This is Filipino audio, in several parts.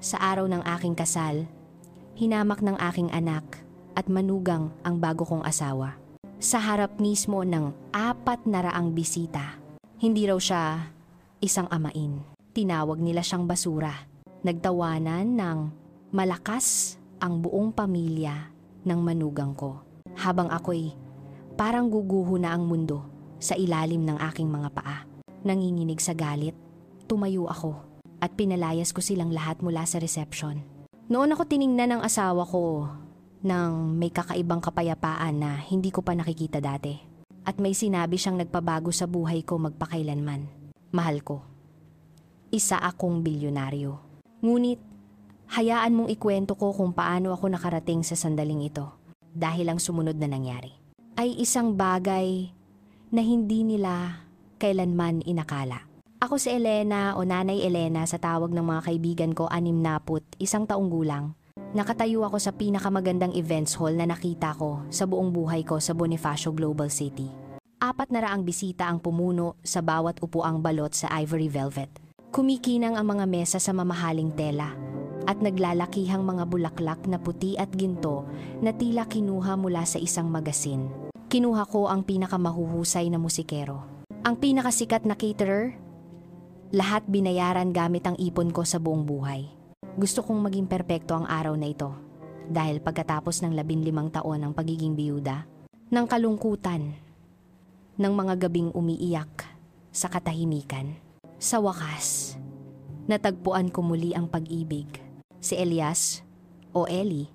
Sa araw ng aking kasal, hinamak ng aking anak at manugang ang bago kong asawa. Sa harap mismo ng 400 bisita. Hindi raw siya isang amain. Tinawag nila siyang basura. Nagtawanan ng malakas ang buong pamilya ng manugang ko. Habang ako'y parang guguho na ang mundo sa ilalim ng aking mga paa. Nanginginig sa galit, tumayo ako at pinalayas ko silang lahat mula sa reception. Noon ako tiningnan ng asawa ko ng may kakaibang kapayapaan na hindi ko pa nakikita dati. At may sinabi siyang nagpabago sa buhay ko magpakailanman. Mahal ko. Isa akong bilyonaryo. Ngunit, hayaan mong ikwento ko kung paano ako nakarating sa sandaling ito. Dahil ang sumunod na nangyari ay isang bagay na hindi nila kailanman inakala. Ako si Elena o Nanay Elena sa tawag ng mga kaibigan ko 61 taong gulang. Nakatayo ako sa pinakamagandang events hall na nakita ko sa buong buhay ko sa Bonifacio Global City. 400 bisita ang pumuno sa bawat upuang balot sa ivory velvet. Kumikinang ang mga mesa sa mamahaling tela at naglalakihang mga bulaklak na puti at ginto na tila kinuha mula sa isang magasin. Kinuha ko ang pinakamahuhusay na musikero. Ang pinakasikat na caterer, lahat binayaran gamit ang ipon ko sa buong buhay. Gusto kong maging perpekto ang araw na ito dahil pagkatapos ng 15 taon ng pagiging biyuda, ng kalungkutan, ng mga gabing umiiyak sa katahimikan. Sa wakas, natagpuan ko muli ang pag-ibig. Si Elias, o Eli,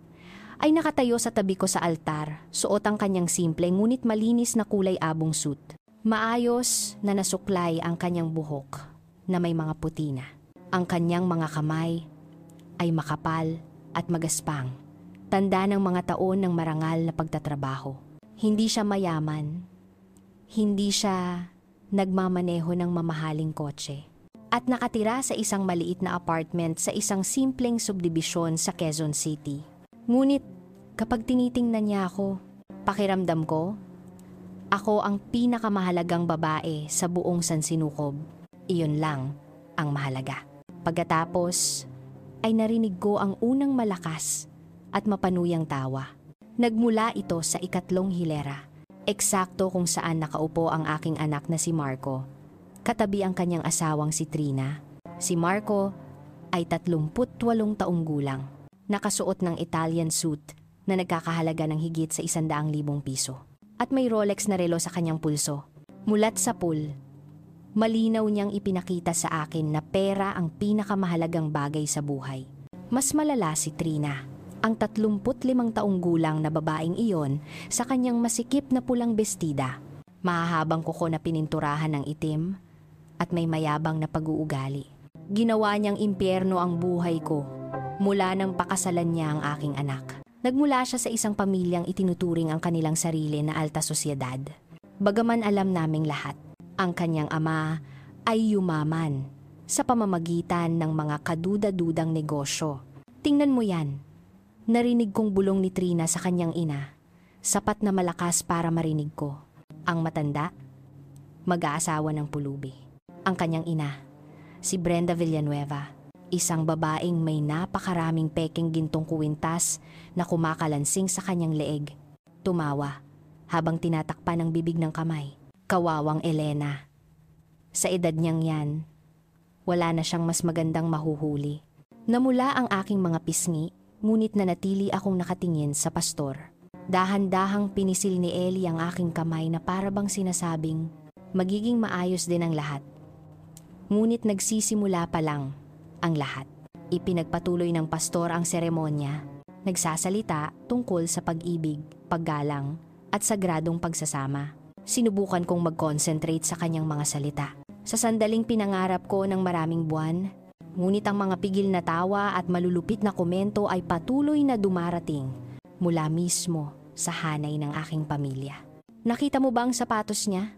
ay nakatayo sa tabi ko sa altar, suot ang kanyang simple ngunit malinis na kulay abong suit. Maayos na nasuklay ang kanyang buhok na may mga puti na. Ang kanyang mga kamay ay makapal at magaspang. Tanda ng mga taon ng marangal na pagtatrabaho. Hindi siya mayaman. Hindi siya nagmamaneho ng mamahaling kotse. At nakatira sa isang maliit na apartment sa isang simpleng subdibisyon sa Quezon City. Ngunit kapag tinitingnan niya ako, pakiramdam ko, ako ang pinakamahalagang babae sa buong Sansinukob. Iyon lang ang mahalaga. Pagkatapos ay narinig ko ang unang malakas at mapanuyang tawa. Nagmula ito sa ikatlong hilera. Eksakto kung saan nakaupo ang aking anak na si Marco. Katabi ang kanyang asawang si Trina. Si Marco ay 38 taong gulang. Nakasuot ng Italian suit na nagkakahalaga ng higit sa 100,000 piso. At may Rolex na relo sa kanyang pulso. Mulat sa pool, malinaw niyang ipinakita sa akin na pera ang pinakamahalagang bagay sa buhay. Mas malala si Trina, ang 35 taong gulang na babaeng iyon sa kanyang masikip na pulang bestida. Mahahabang kuko na pininturahan ng itim at may mayabang na pag-uugali. Ginawa niyang impyerno ang buhay ko mula nang pakasalan niya ang aking anak. Nagmula siya sa isang pamilyang itinuturing ang kanilang sarili na alta sosyedad. Bagaman alam naming lahat, ang kanyang ama ay yumaman sa pamamagitan ng mga kaduda-dudang negosyo. Tingnan mo yan. Narinig kong bulong ni Trina sa kanyang ina. Sapat na malakas para marinig ko. Ang matanda, mag-aasawa ng pulubi. Ang kanyang ina, si Brenda Villanueva, isang babaeng may napakaraming peking gintong kuwintas na kumakalansing sa kanyang leeg. Tumawa habang tinatakpan ang bibig ng kamay. Kawawang Elena. Sa edad niyang yan, wala na siyang mas magandang mahuhuli. Namula ang aking mga pisngi, ngunit nanatili akong nakatingin sa pastor. Dahan-dahang pinisil ni Eli ang aking kamay na parabang sinasabing, magiging maayos din ang lahat. Ngunit nagsisimula pa lang ang lahat. Ipinagpatuloy ng pastor ang seremonya, nagsasalita tungkol sa pag-ibig, paggalang, at sagradong pagsasama. Sinubukan kong mag-concentrate sa kanyang mga salita. Sa sandaling pinangarap ko ng maraming buwan, ngunit ang mga pigil na tawa at malulupit na komento ay patuloy na dumarating mula mismo sa hanay ng aking pamilya. Nakita mo ba ang sapatos niya?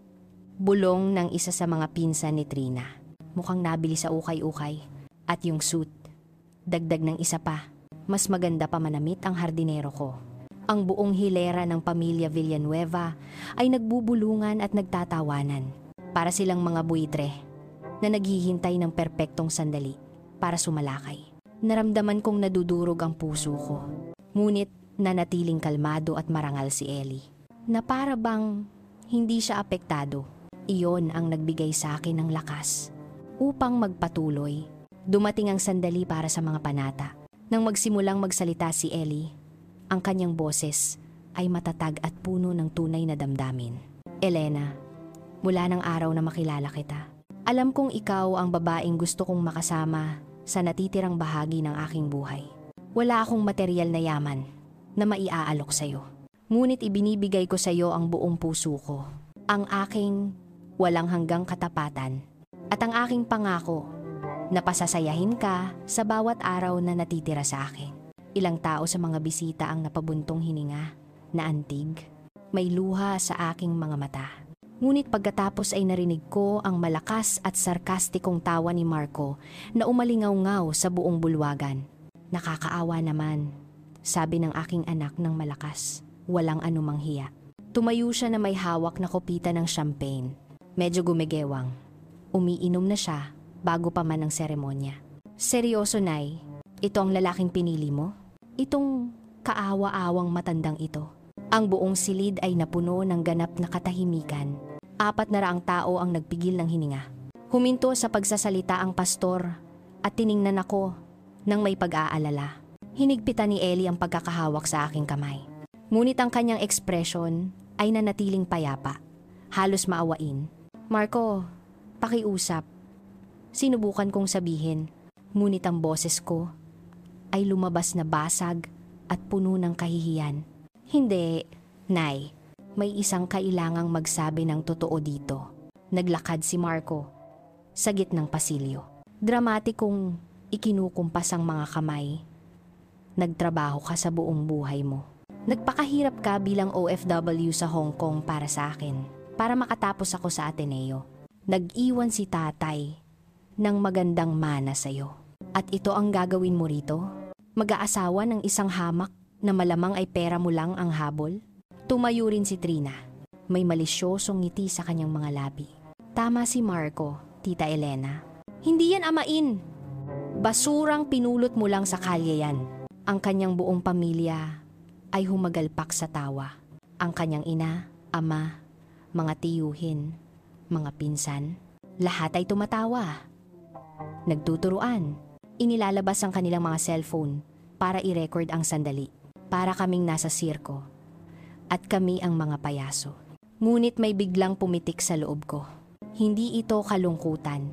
Bulong ng isa sa mga pinsan ni Trina. Mukhang nabili sa ukay-ukay. At yung suit, dagdag ng isa pa, mas maganda pa manamit ang hardinero ko. Ang buong hilera ng pamilya Villanueva ay nagbubulungan at nagtatawanan. Para silang mga buitre na naghihintay ng perpektong sandali para sumalakay. Naramdaman kong nadudurog ang puso ko. Ngunit nanatiling kalmado at marangal si Ellie. Na para bang hindi siya apektado. Iyon ang nagbigay sa akin ng lakas upang magpatuloy. Dumating ang sandali para sa mga panata. Nang magsimulang magsalita si Ellie, ang kanyang boses ay matatag at puno ng tunay na damdamin. Elena, mula ng araw na makilala kita, alam kong ikaw ang babaeng gusto kong makasama sa natitirang bahagi ng aking buhay. Wala akong material na yaman na maiaalok sa'yo. Ngunit ibinibigay ko sa'yo ang buong puso ko, ang aking walang hanggang katapatan, at ang aking pangako na pasasayahin ka sa bawat araw na natitira sa akin. Ilang tao sa mga bisita ang napabuntong hininga, na antig, may luha sa aking mga mata. Ngunit pagkatapos ay narinig ko ang malakas at sarkastikong tawa ni Marco na umalingaw-ngaw sa buong bulwagan. Nakakaawa naman, sabi ng aking anak ng malakas, walang anumang hiya. Tumayo siya na may hawak na kopita ng champagne. Medyo gumigewang. Umiinom na siya bago pa man ang seremonya. Seryoso, Nay? Ito ang lalaking pinili mo? Itong kaawa-awang matandang ito. Ang buong silid ay napuno ng ganap na katahimikan. 400 tao ang nagpigil ng hininga. Huminto sa pagsasalita ang pastor at tiningnan ako nang may pag-aalala. Hinigpitan ni Ellie ang pagkakahawak sa aking kamay. Ngunit ang kanyang ekspresyon ay nanatiling payapa. Halos maawain. Marco, pakiusap. Sinubukan kong sabihin, ngunit ang boses ko ay lumabas na basag at puno ng kahihiyan. Hindi, Nay. May isang kailangang magsabi ng totoo dito. Naglakad si Marco sa gitnang pasilyo. Dramatikong ikinukumpas ang mga kamay. Nagtrabaho ka sa buong buhay mo. Nagpakahirap ka bilang OFW sa Hong Kong para sa akin, para makatapos ako sa Ateneo. Nag-iwan si tatay ng magandang mana sa'yo. At ito ang gagawin mo rito? Mag-aasawa ng isang hamak na malamang ay pera mo lang ang habol? Tumayo rin si Trina. May malisyosong ngiti sa kanyang mga labi. Tama si Marco, Tita Elena. Hindi yan amain. Basurang pinulot mo lang sa kalye yan. Ang kanyang buong pamilya ay humagalpak sa tawa. Ang kanyang ina, ama, mga tiyuhin, mga pinsan, lahat ay tumatawa. Nagtuturuan. Inilalabas ang kanilang mga cellphone para i-record ang sandali. Para kaming nasa sirko. At kami ang mga payaso. Ngunit may biglang pumitik sa loob ko. Hindi ito kalungkutan,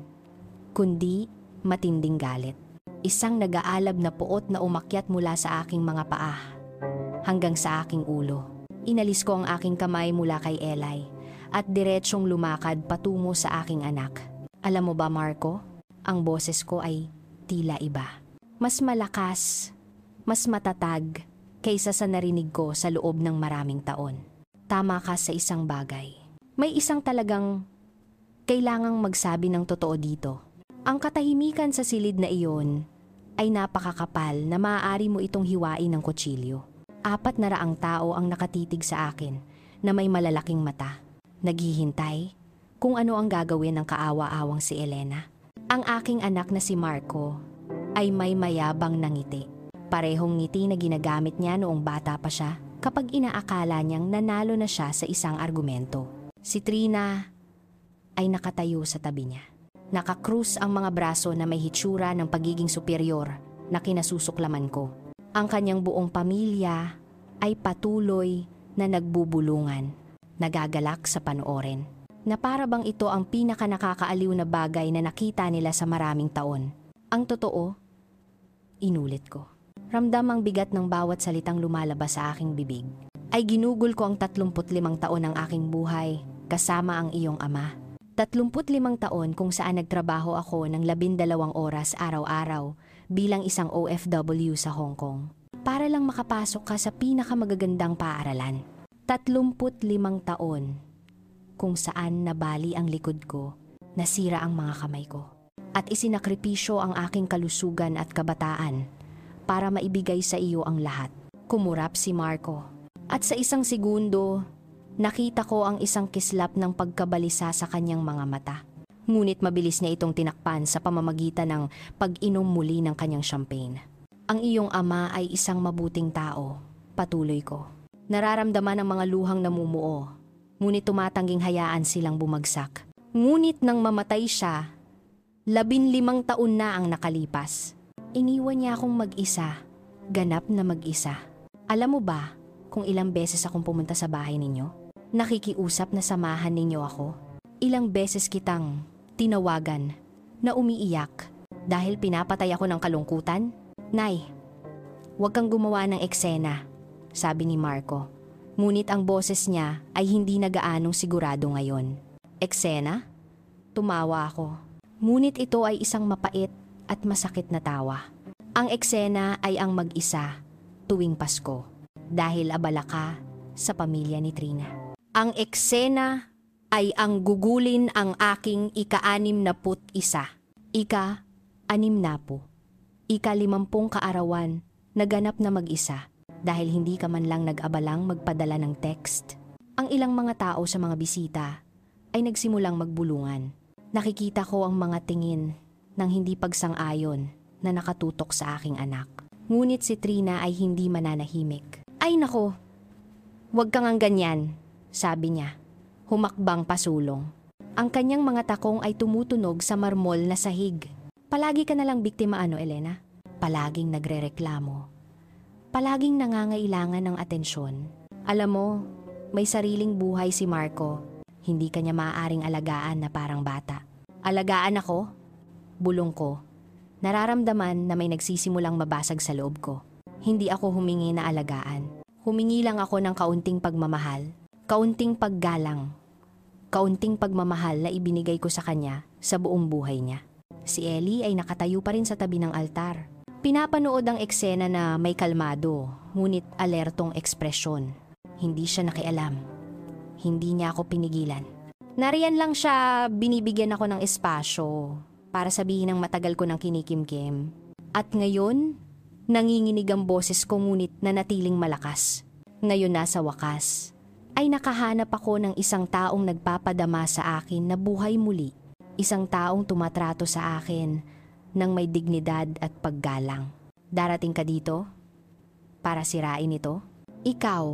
kundi matinding galit. Isang nag-aalab na puot na umakyat mula sa aking mga paa hanggang sa aking ulo. Inalis ko ang aking kamay mula kay Eli at diretsyong lumakad patungo sa aking anak. Alam mo ba, Marco? Ang boses ko ay tila iba. Mas malakas, mas matatag kaysa sa narinig ko sa loob ng maraming taon. Tama ka sa isang bagay. May isang talagang kailangang magsabi ng totoo dito. Ang katahimikan sa silid na iyon ay napakakapal na maaari mo itong hiwain ng kutsilyo. 400 tao ang nakatitig sa akin na may malalaking mata. Naghihintay kung ano ang gagawin ng kaawa-awang si Elena. Ang aking anak na si Marco ay may mayabang na ngiti. Parehong ngiti na ginagamit niya noong bata pa siya kapag inaakala niyang nanalo na siya sa isang argumento. Si Trina ay nakatayo sa tabi niya. Nakakrus ang mga braso na may hitsura ng pagiging superior na kinasusuklaman ko. Ang kanyang buong pamilya ay patuloy na nagbubulungan, nagagalak sa panoorin. Na para bang ito ang pinaka-nakakaaliw na bagay na nakita nila sa maraming taon. Ang totoo, inulit ko. Ramdam ang bigat ng bawat salitang lumalabas sa aking bibig. Ay ginugol ko ang 35 taon ng aking buhay kasama ang iyong ama. 35 taon kung saan nagtrabaho ako ng 12 oras araw-araw bilang isang OFW sa Hong Kong. Para lang makapasok ka sa pinakamagagandang paaralan. 35 taon kung saan nabali ang likod ko, nasira ang mga kamay ko. At isinakripisyo ang aking kalusugan at kabataan para maibigay sa iyo ang lahat. Kumurap si Marco. At sa isang segundo, nakita ko ang isang kislap ng pagkabalisa sa kanyang mga mata. Ngunit mabilis niya itong tinakpan sa pamamagitan ng pag-inom muli ng kanyang champagne. Ang iyong ama ay isang mabuting tao, patuloy ko. Nararamdaman ang mga luhang namumuo, ngunit tumatangging hayaan silang bumagsak. Ngunit nang mamatay siya, 15 taon na ang nakalipas. Iniwan niya akong mag-isa, ganap na mag-isa. Alam mo ba kung ilang beses akong pumunta sa bahay ninyo? Nakikiusap na samahan ninyo ako. Ilang beses kitang tinawagan na umiiyak dahil pinapatay ako ng kalungkutan? Nay, huwag kang gumawa ng eksena, sabi ni Marco. Ngunit ang boses niya ay hindi na gaanong sigurado ngayon. Eksena? Tumawa ako. Ngunit ito ay isang mapait at masakit na tawa. Ang eksena ay ang mag-isa tuwing Pasko dahil abala ka sa pamilya ni Trina. Ang eksena ay ang gugulin ang aking ika-61, ika-60, ika-50 kaarawan na ganap na mag-isa dahil hindi ka man lang nag-abalang magpadala ng text. Ang ilang mga tao sa mga bisita ay nagsimulang magbulungan. Nakikita ko ang mga tingin ng hindi pagsang-ayon na nakatutok sa aking anak. Ngunit si Trina ay hindi mananahimik. Ay nako, huwag kang ang ganyan, sabi niya. Humakbang pasulong. Ang kanyang mga takong ay tumutunog sa marmol na sahig. Palagi ka nalang biktima Elena? Palaging nagrereklamo. Palaging nangangailangan ng atensyon. Alam mo, may sariling buhay si Marco. Hindi kanya maaaring alagaan na parang bata. Alagaan ako? Bulong ko. Nararamdaman na may nagsisimulang mabasag sa loob ko. Hindi ako humingi na alagaan. Humingi lang ako ng kaunting pagmamahal, kaunting paggalang, kaunting pagmamahal na ibinigay ko sa kanya sa buong buhay niya. Si Ellie ay nakatayo pa rin sa tabi ng altar. Pinapanood ang eksena na may kalmado, ngunit alertong ekspresyon. Hindi siya nakialam. Hindi niya ako pinigilan. Nariyan lang siya, binibigyan ako ng espasyo para sabihin ng matagal ko ng kinikimkim. At ngayon, nanginginig ang boses ko ngunit nanatiling malakas. Ngayon nasa wakas, ay nakahanap ako ng isang taong nagpapadama sa akin na buhay muli. Isang taong tumatrato sa akin ng may dignidad at paggalang. Darating ka dito para sirain ito? Ikaw,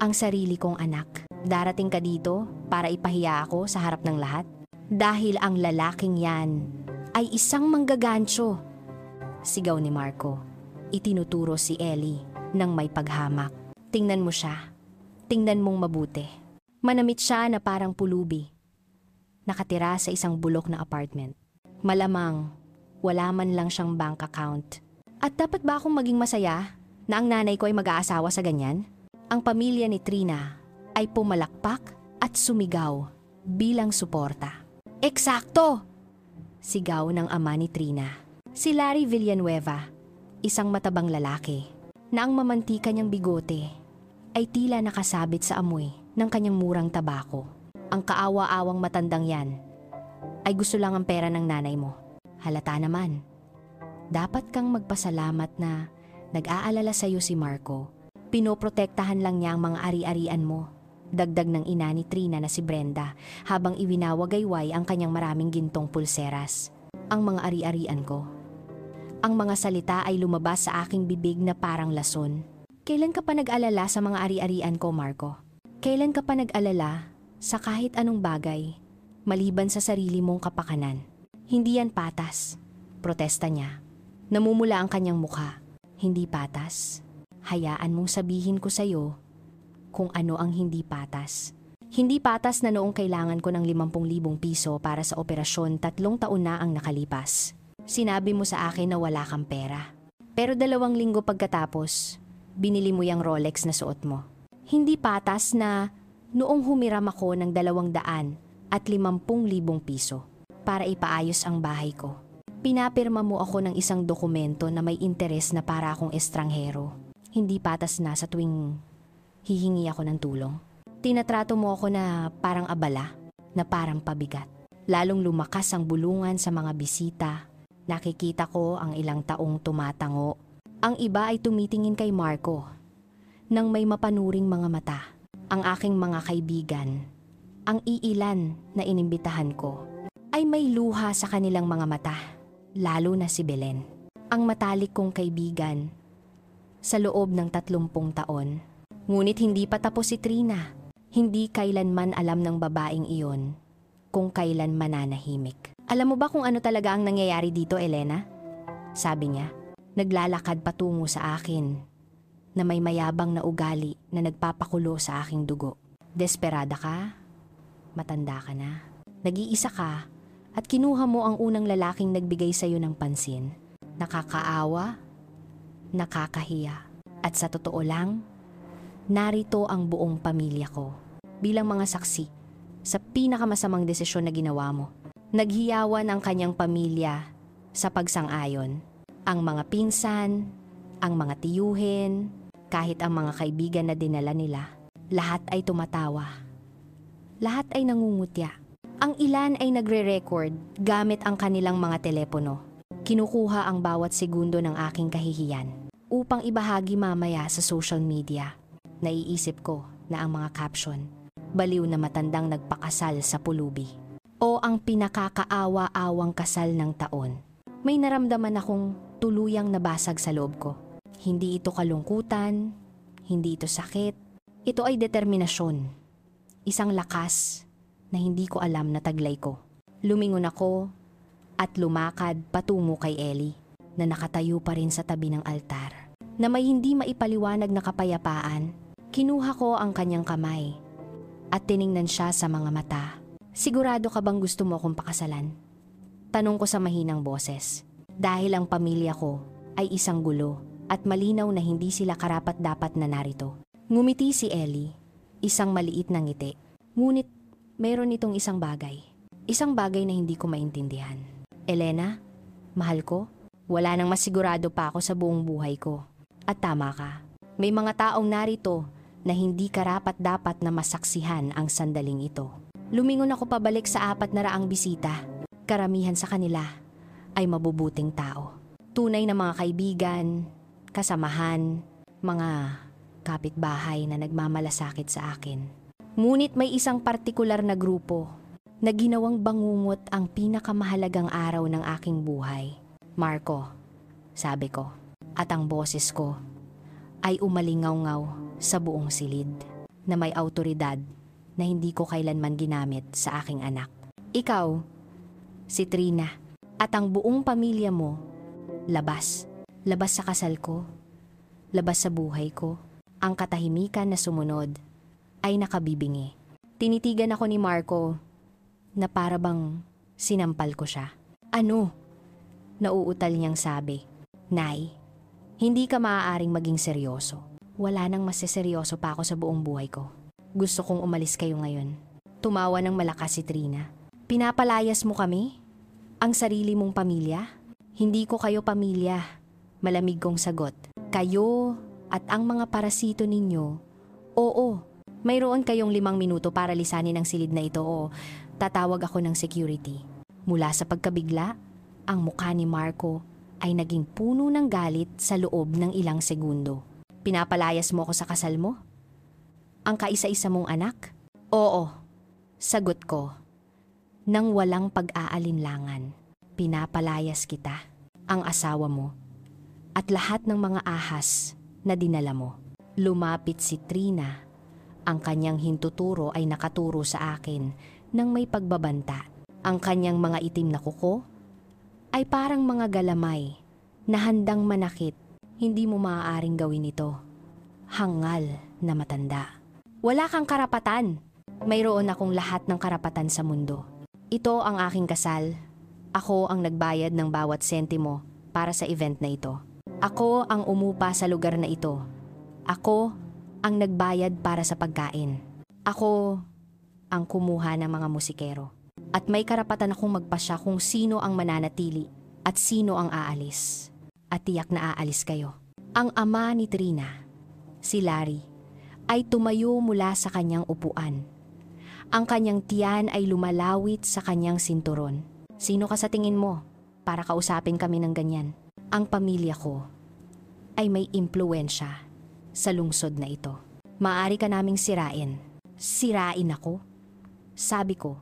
ang sarili kong anak. Darating ka dito para ipahiya ako sa harap ng lahat? Dahil ang lalaking yan ay isang manggagancho. Sigaw ni Marco. Itinuturo si Ellie ng may paghamak. Tingnan mo siya. Tingnan mong mabuti. Manamit siya na parang pulubi. Nakatira sa isang bulok na apartment. Malamang, wala man lang siyang bank account. At dapat ba akong maging masaya na ang nanay ko ay mag-aasawa sa ganyan? Ang pamilya ni Trina ay pumalakpak at sumigaw bilang suporta. Eksakto! Sigaw ng ama ni Trina. Si Larry Villanueva, isang matabang lalaki, na ang mamantika niyang bigote ay tila nakasabit sa amoy ng kanyang murang tabako. Ang kaawa-awang matandang yan ay gusto lang ang pera ng nanay mo. Halata naman. Dapat kang magpasalamat na nag-aalala sa'yo si Marco. Pinoprotektahan lang niya ang mga ari-arian mo. Dagdag ng ina ni Trina na si Brenda habang iwinawagayway ang kanyang maraming gintong pulseras. Ang mga ari-arian ko. Ang mga salita ay lumabas sa aking bibig na parang lason. Kailan ka pa nag-alala sa mga ari-arian ko, Marco? Kailan ka pa nag-alala sa kahit anong bagay maliban sa sarili mong kapakanan? Hindi yan patas. Protesta niya. Namumula ang kanyang mukha. Hindi patas. Hayaan mong sabihin ko sa'yo kung ano ang hindi patas. Hindi patas na noong kailangan ko ng 50,000 piso para sa operasyon 3 taon na ang nakalipas. Sinabi mo sa akin na wala kang pera. Pero 2 linggo pagkatapos, binili mo yung Rolex na suot mo. Hindi patas na noong humiram ako ng 250,000 piso para ipaayos ang bahay ko. Pinapirma mo ako ng isang dokumento na may interes na para akong estranghero. Hindi patas na sa tuwing hihingi ako ng tulong. Tinatrato mo ako na parang abala, na parang pabigat. Lalong lumakas ang bulungan sa mga bisita. Nakikita ko ang ilang taong tumatango. Ang iba ay tumitingin kay Marco nang may mapanuring mga mata. Ang aking mga kaibigan, ang iilan na inimbitahan ko, ay ay may luha sa kanilang mga mata, lalo na si Belen. Ang matalik kong kaibigan sa loob ng 30 taon. Ngunit hindi pa tapos si Trina. Hindi kailanman alam ng babaeng iyon kung kailan mananahimik. Alam mo ba kung ano talaga ang nangyayari dito, Elena? Sabi niya, naglalakad patungo sa akin na may mayabang na ugali na nagpapakulo sa aking dugo. Desperada ka? Matanda ka na? Nag-iisa ka at kinuha mo ang unang lalaking nagbigay sa'yo ng pansin. Nakakaawa, nakakahiya. At sa totoo lang, narito ang buong pamilya ko bilang mga saksi sa pinakamasamang desisyon na ginawa mo. Naghiyawan ang kanyang pamilya sa pagsang-ayon. Ang mga pinsan, ang mga tiyuhin, kahit ang mga kaibigan na dinala nila, lahat ay tumatawa. Lahat ay nangungutya. Ang ilan ay nagre-record gamit ang kanilang mga telepono. Kinukuha ang bawat segundo ng aking kahihiyan upang ibahagi mamaya sa social media. Naiisip ko na ang mga caption, baliw na matandang nagpakasal sa pulubi, o ang pinakakaawa-awang kasal ng taon. May naramdaman akong tuluyang nabasag sa loob ko. Hindi ito kalungkutan, hindi ito sakit, ito ay determinasyon. Isang lakas na hindi ko alam na taglay ko. Lumingon ako at lumakad patungo kay Ellie na nakatayo pa rin sa tabi ng altar. Na may hindi maipaliwanag na kapayapaan, kinuha ko ang kanyang kamay at tiningnan siya sa mga mata. Sigurado ka bang gusto mo akong pakasalan? Tanong ko sa mahinang boses. Dahil ang pamilya ko ay isang gulo at malinaw na hindi sila karapat-dapat na narito. Ngumiti si Ellie, isang maliit na ngiti. Ngunit meron itong isang bagay. Isang bagay na hindi ko maintindihan. Elena, mahal ko, wala nang masigurado pa ako sa buong buhay ko. At tama ka, may mga taong narito na hindi karapat-dapat na masaksihan ang sandaling ito. Lumingon ako pabalik sa 400 bisita. Karamihan sa kanila ay mabubuting tao. Tunay na mga kaibigan, kasamahan, mga kapitbahay na nagmamalasakit sa akin. Ngunit may isang partikular na grupo na ginawang bangungot ang pinakamahalagang araw ng aking buhay. Marco, sabi ko, at ang boses ko ay umalingaw-ngaw sa buong silid na may awtoridad na hindi ko kailanman ginamit sa aking anak. Ikaw, si Trina, at ang buong pamilya mo, labas. Labas sa kasal ko, labas sa buhay ko. Ang katahimikan na sumunod ay nakabibingi. Tinitigan ako ni Marco na para bang sinampal ko siya. Ano? Nauutal niyang sabi. Nay, hindi ka maaaring maging seryoso. Wala nang maseseryoso pa ako sa buong buhay ko. Gusto kong umalis kayo ngayon. Tumawa ng malakas si Trina. Pinapalayas mo kami? Ang sarili mong pamilya? Hindi ko kayo pamilya. Malamig kong sagot. Kayo at ang mga parasito ninyo, oo, mayroon kayong 5 minuto para lisanin ang silid na ito o tatawag ako ng security. Mula sa pagkabigla, ang mukha ni Marco ay naging puno ng galit sa loob ng ilang segundo. Pinapalayas mo ako sa kasal mo? Ang kaisa-isa mong anak? Oo, sagot ko. Nang walang pag-aalinlangan, pinapalayas kita, ang asawa mo, at lahat ng mga ahas na dinala mo. Lumapit si Trina. Ang kanyang hintuturo ay nakaturo sa akin ng may pagbabanta. Ang kanyang mga itim na kuko ay parang mga galamay na handang manakit. Hindi mo maaaring gawin ito. Hangal na matanda. Wala kang karapatan. Mayroon akong lahat ng karapatan sa mundo. Ito ang aking kasal. Ako ang nagbayad ng bawat sentimo para sa event na ito. Ako ang umupa sa lugar na ito. Ako ang nagbayad para sa pagkain. Ako ang kumuha ng mga musikero. At may karapatan akong magpasya kung sino ang mananatili at sino ang aalis. At tiyak na aalis kayo. Ang ama ni Trina, si Larry, ay tumayo mula sa kanyang upuan. Ang kanyang tiyan ay lumalawit sa kanyang sinturon. Sino ka sa tingin mo para kausapin kami ng ganyan? Ang pamilya ko ay may impluwensya sa lungsod na ito. Maaari ka naming sirain. Sirain ako? Sabi ko,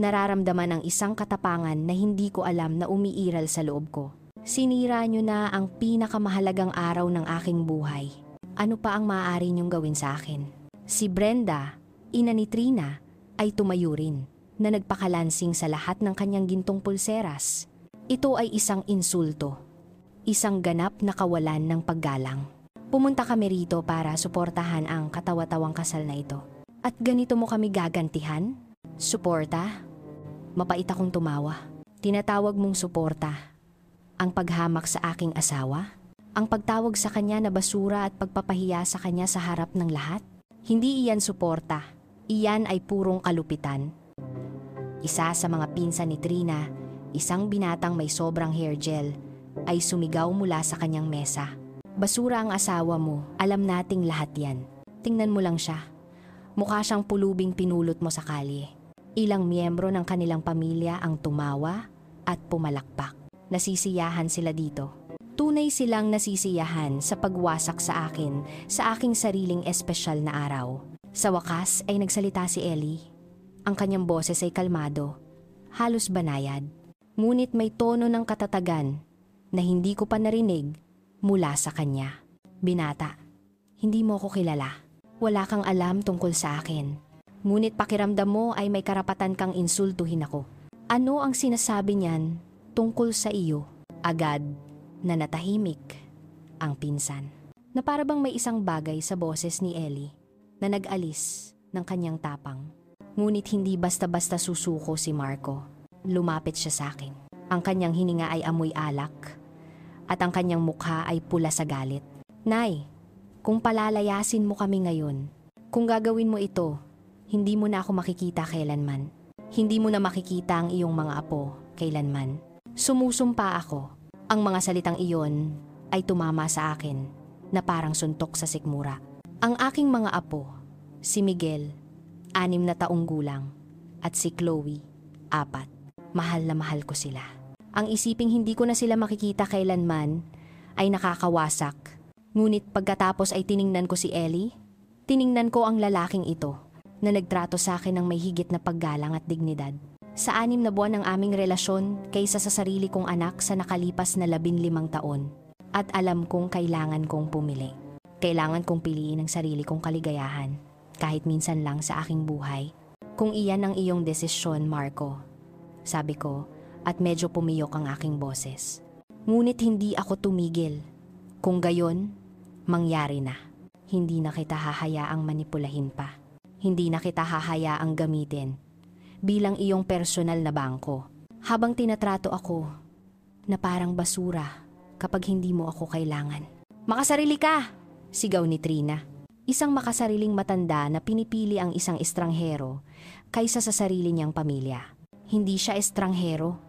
Nararamdaman ang isang katapangan na hindi ko alam na umiiral sa loob ko. Sinira niyo na ang pinakamahalagang araw ng aking buhay. Ano pa ang maaari niyong gawin sa akin? Si Brenda, ina ni Trina, ay tumayo rin na nagpakalansing sa lahat ng kanyang gintong pulseras. Ito ay isang insulto. Isang ganap na kawalan ng paggalang. Pumunta kami rito para suportahan ang katawa-tawang kasal na ito. At ganito mo kami gagantihan? Suporta? Mapait akong tumawa. Tinatawag mong suporta ang paghamak sa aking asawa? Ang pagtawag sa kanya na basura at pagpapahiya sa kanya sa harap ng lahat? Hindi iyan suporta. Iyan ay purong kalupitan. Isa sa mga pinsan ni Trina, isang binatang may sobrang hair gel, ay sumigaw mula sa kanyang mesa. Basura ang asawa mo, alam nating lahat yan. Tingnan mo lang siya. Mukha siyang pulubing pinulot mo sa kalye. Ilang miyembro ng kanilang pamilya ang tumawa at pumalakpak. Nasisiyahan sila dito. Tunay silang nasisiyahan sa pagwasak sa akin sa aking sariling espesyal na araw. Sa wakas ay nagsalita si Ellie. Ang kanyang boses ay kalmado, halos banayad. Ngunit may tono ng katatagan na hindi ko pa narinig mula sa kanya. Binata, hindi mo ako kilala. Wala kang alam tungkol sa akin. Ngunit pakiramdam mo ay may karapatan kang insultuhin ako. Ano ang sinasabi niyan tungkol sa iyo? Agad na natahimik ang pinsan. Na para bang may isang bagay sa boses ni Ellie na nag-alis ng kanyang tapang. Ngunit hindi basta-basta susuko si Marco. Lumapit siya sa akin. Ang kanyang hininga ay amoy alak at ang kanyang mukha ay pula sa galit. Nay, kung palalayasin mo kami ngayon, kung gagawin mo ito, hindi mo na ako makikita kailanman. Hindi mo na makikita ang iyong mga apo kailanman. Sumusumpa ako. Ang mga salitang iyon ay tumama sa akin na parang suntok sa sikmura. Ang aking mga apo, si Miguel, 6 na taong gulang, at si Chloe, 4. Mahal na mahal ko sila. Ang isiping hindi ko na sila makikita kailanman ay nakakawasak. Ngunit pagkatapos ay tiningnan ko si Ellie, tiningnan ko ang lalaking ito na nagtrato sa akin ng may higit na paggalang at dignidad. Sa 6 na buwan ng aming relasyon kaysa sa sarili kong anak sa nakalipas na 15 taon. At alam kong kailangan kong pumili. Kailangan kong piliin ang sarili kong kaligayahan, kahit minsan lang sa aking buhay. Kung iyan ang iyong desisyon, Marco, sabi ko, at medyo pumiyok ang aking boses. Ngunit hindi ako tumigil. Kung gayon, mangyari na. Hindi na kita hahayaang manipulahin pa. Hindi na kita hahayaang gamitin bilang iyong personal na bangko. Habang tinatrato ako na parang basura kapag hindi mo ako kailangan. Makasarili ka! Sigaw ni Trina. Isang makasariling matanda na pinipili ang isang estranghero kaysa sa sarili niyang pamilya. Hindi siya estranghero.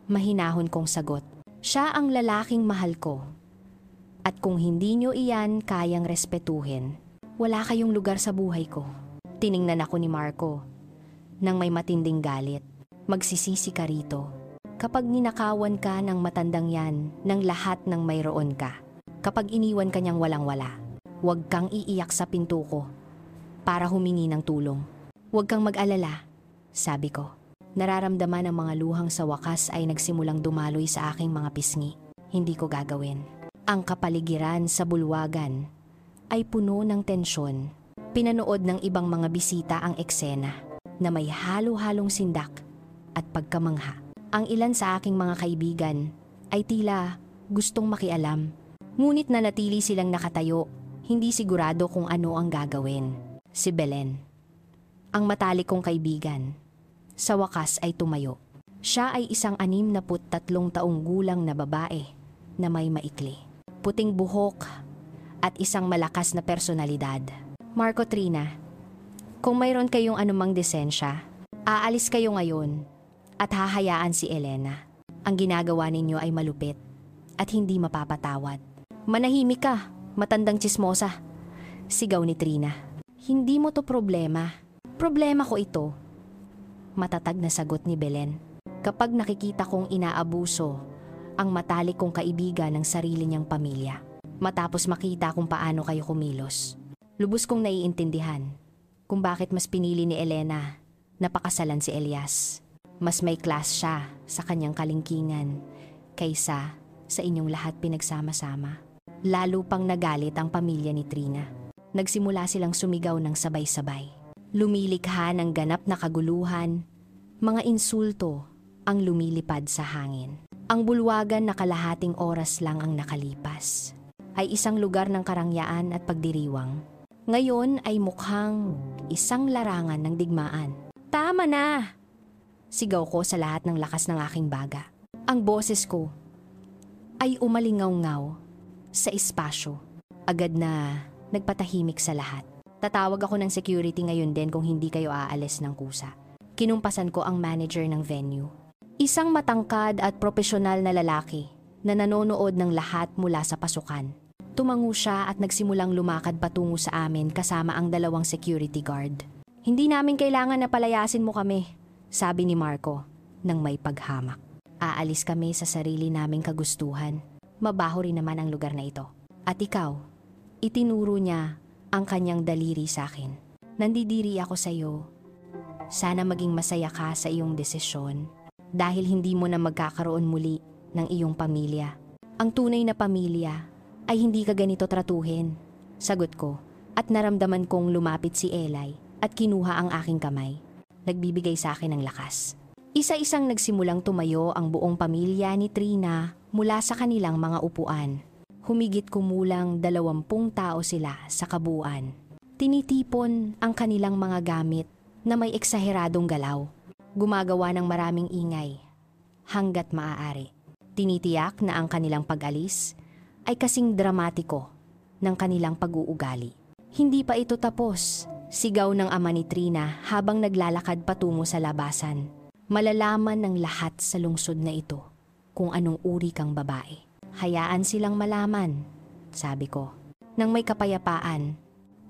Mahinahon kong sagot. Siya ang lalaking mahal ko. At kung hindi niyo iyan kayang respetuhin, wala kayong lugar sa buhay ko. Tiningnan ako ni Marco nang may matinding galit. Magsisisi ka rito kapag ninakawan ka ng matandang yan ng lahat ng mayroon ka. Kapag iniwan ka niyang walang-wala, huwag kang iiyak sa pinto ko para humingi ng tulong. Huwag kang mag-alala, sabi ko. Nararamdaman ang mga luhang sa wakas ay nagsimulang dumaloy sa aking mga pisngi. Hindi ko gagawin. Ang kapaligiran sa bulwagan ay puno ng tensyon. Pinanood ng ibang mga bisita ang eksena na may halo-halong sindak at pagkamangha. Ang ilan sa aking mga kaibigan ay tila gustong makialam. Ngunit nanatili silang nakatayo, hindi sigurado kung ano ang gagawin. Si Belen, ang matalik kong kaibigan, sa wakas ay tumayo. Siya ay isang 63 taong gulang na babae na may maikli, puting buhok at isang malakas na personalidad. Marco, Trina, kung mayroon kayong anumang desensya, aalis kayo ngayon at hahayaan si Elena. Ang ginagawa ninyo ay malupit at hindi mapapatawad. Manahimik ka, matandang tsismosa, sigaw ni Trina. Hindi mo to problema. Problema ko ito. Matatag na sagot ni Belen. Kapag nakikita kong inaabuso ang matalik kong kaibigan ng sarili niyang pamilya, matapos makita kung paano kayo kumilos, lubos kong naiintindihan kung bakit mas pinili ni Elena napakasalan si Elias. Mas may class siya sa kanyang kalingkingan kaysa sa inyong lahat pinagsama-sama. Lalo pang nagalit ang pamilya ni Trina. Nagsimula silang sumigaw ng sabay-sabay. Lumilikha ng ganap na kaguluhan, mga insulto ang lumilipad sa hangin. Ang bulwagan na kalahating oras lang ang nakalipas ay isang lugar ng karangyaan at pagdiriwang. Ngayon ay mukhang isang larangan ng digmaan. Tama na! Sigaw ko sa lahat ng lakas ng aking baga. Ang boses ko ay umalingaw-ngaw sa espasyo. Agad na nagpatahimik sa lahat. Tatawag ako ng security ngayon din kung hindi kayo aalis ng kusa. Kinumpasan ko ang manager ng venue. Isang matangkad at propesyonal na lalaki na nanonood ng lahat mula sa pasukan. Tumango siya at nagsimulang lumakad patungo sa amin kasama ang 2 security guard. Hindi namin kailangan na palayasin mo kami, sabi ni Marco nang may paghamak. Aalis kami sa sarili naming kagustuhan. Mabaho rin naman ang lugar na ito. At ikaw, itinuro niya ang kanyang daliri sa akin. Nandidiri ako sa iyo. Sana maging masaya ka sa iyong desisyon dahil hindi mo na magkakaroon muli ng iyong pamilya. Ang tunay na pamilya ay hindi ka ganito tratuhin, sagot ko at naramdaman kong lumapit si Eli at kinuha ang aking kamay. Nagbibigay sa akin ng lakas. Isa-isang nagsimulang tumayo ang buong pamilya ni Trina mula sa kanilang mga upuan. Humigit kumulang 20 tao sila sa kabuuan. Tinitipon ang kanilang mga gamit na may eksaheradong galaw. Gumagawa ng maraming ingay hanggat maaari. Tinitiyak na ang kanilang pag-alis ay kasing dramatiko ng kanilang pag-uugali. Hindi pa ito tapos, sigaw ng ama ni Trina habang naglalakad patungo sa labasan. Malalaman ng lahat sa lungsod na ito kung anong uri kang babae. Hayaan silang malaman, sabi ko. Nang may kapayapaan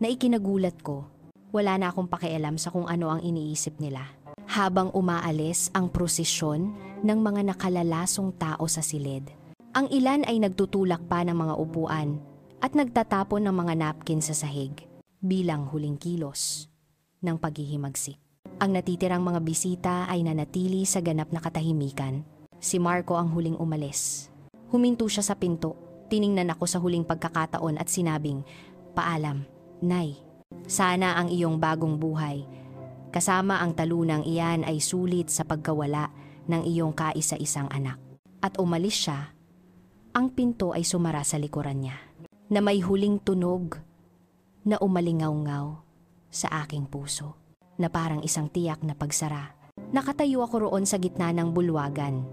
na ikinagulat ko, wala na akong pakialam sa kung ano ang iniisip nila. Habang umaalis ang prosesyon ng mga nakalalasong tao sa silid. Ang ilan ay nagtutulak pa ng mga upuan at nagtatapon ng mga napkin sa sahig bilang huling kilos ng paghihimagsik. Ang natitirang mga bisita ay nanatili sa ganap na katahimikan. Si Marco ang huling umalis. Huminto siya sa pinto, tiningnan ako sa huling pagkakataon at sinabing, "Paalam, Nay. Sana ang iyong bagong buhay, kasama ang talunang iyan ay sulit sa pagkawala ng iyong kaisa-isang anak." At umalis siya. Ang pinto ay sumara sa likuran niya, na may huling tunog na umalingaw-ngaw sa aking puso, na parang isang tiyak na pagsara. Nakatayo ako roon sa gitna ng bulwagan,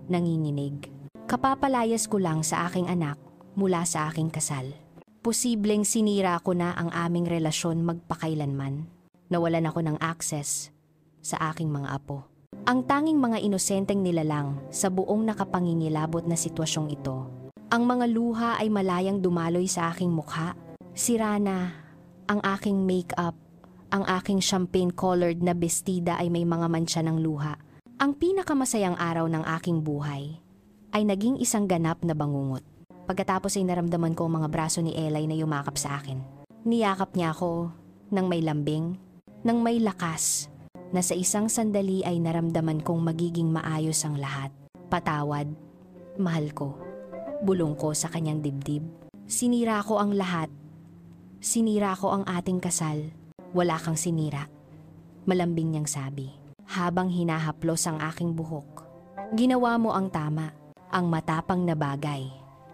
nanginginig. Kapapalayas ko lang sa aking anak mula sa aking kasal. Posibleng sinira ko na ang aming relasyon magpakailanman. Nawalan ako ng access sa aking mga apo. Ang tanging mga inosenteng nilalang sa buong nakapangingilabot na sitwasyong ito. Ang mga luha ay malayang dumaloy sa aking mukha. Sira na ang aking makeup. Ang aking champagne-colored na bestida ay may mga mantsa ng luha. Ang pinakamasayang araw ng aking buhay ay naging isang ganap na bangungot. Pagkatapos ay naramdaman ko ang mga braso ni Eli na yumakap sa akin. Niyakap niya ako ng may lambing, ng may lakas, na sa isang sandali ay naramdaman kong magiging maayos ang lahat. Patawad, mahal ko. Bulong ko sa kanyang dibdib. Sinira ko ang lahat. Sinira ko ang ating kasal. Wala kang sinira. Malambing niyang sabi, habang hinahaplos ang aking buhok. Ginawa mo ang tama, ang matapang na bagay,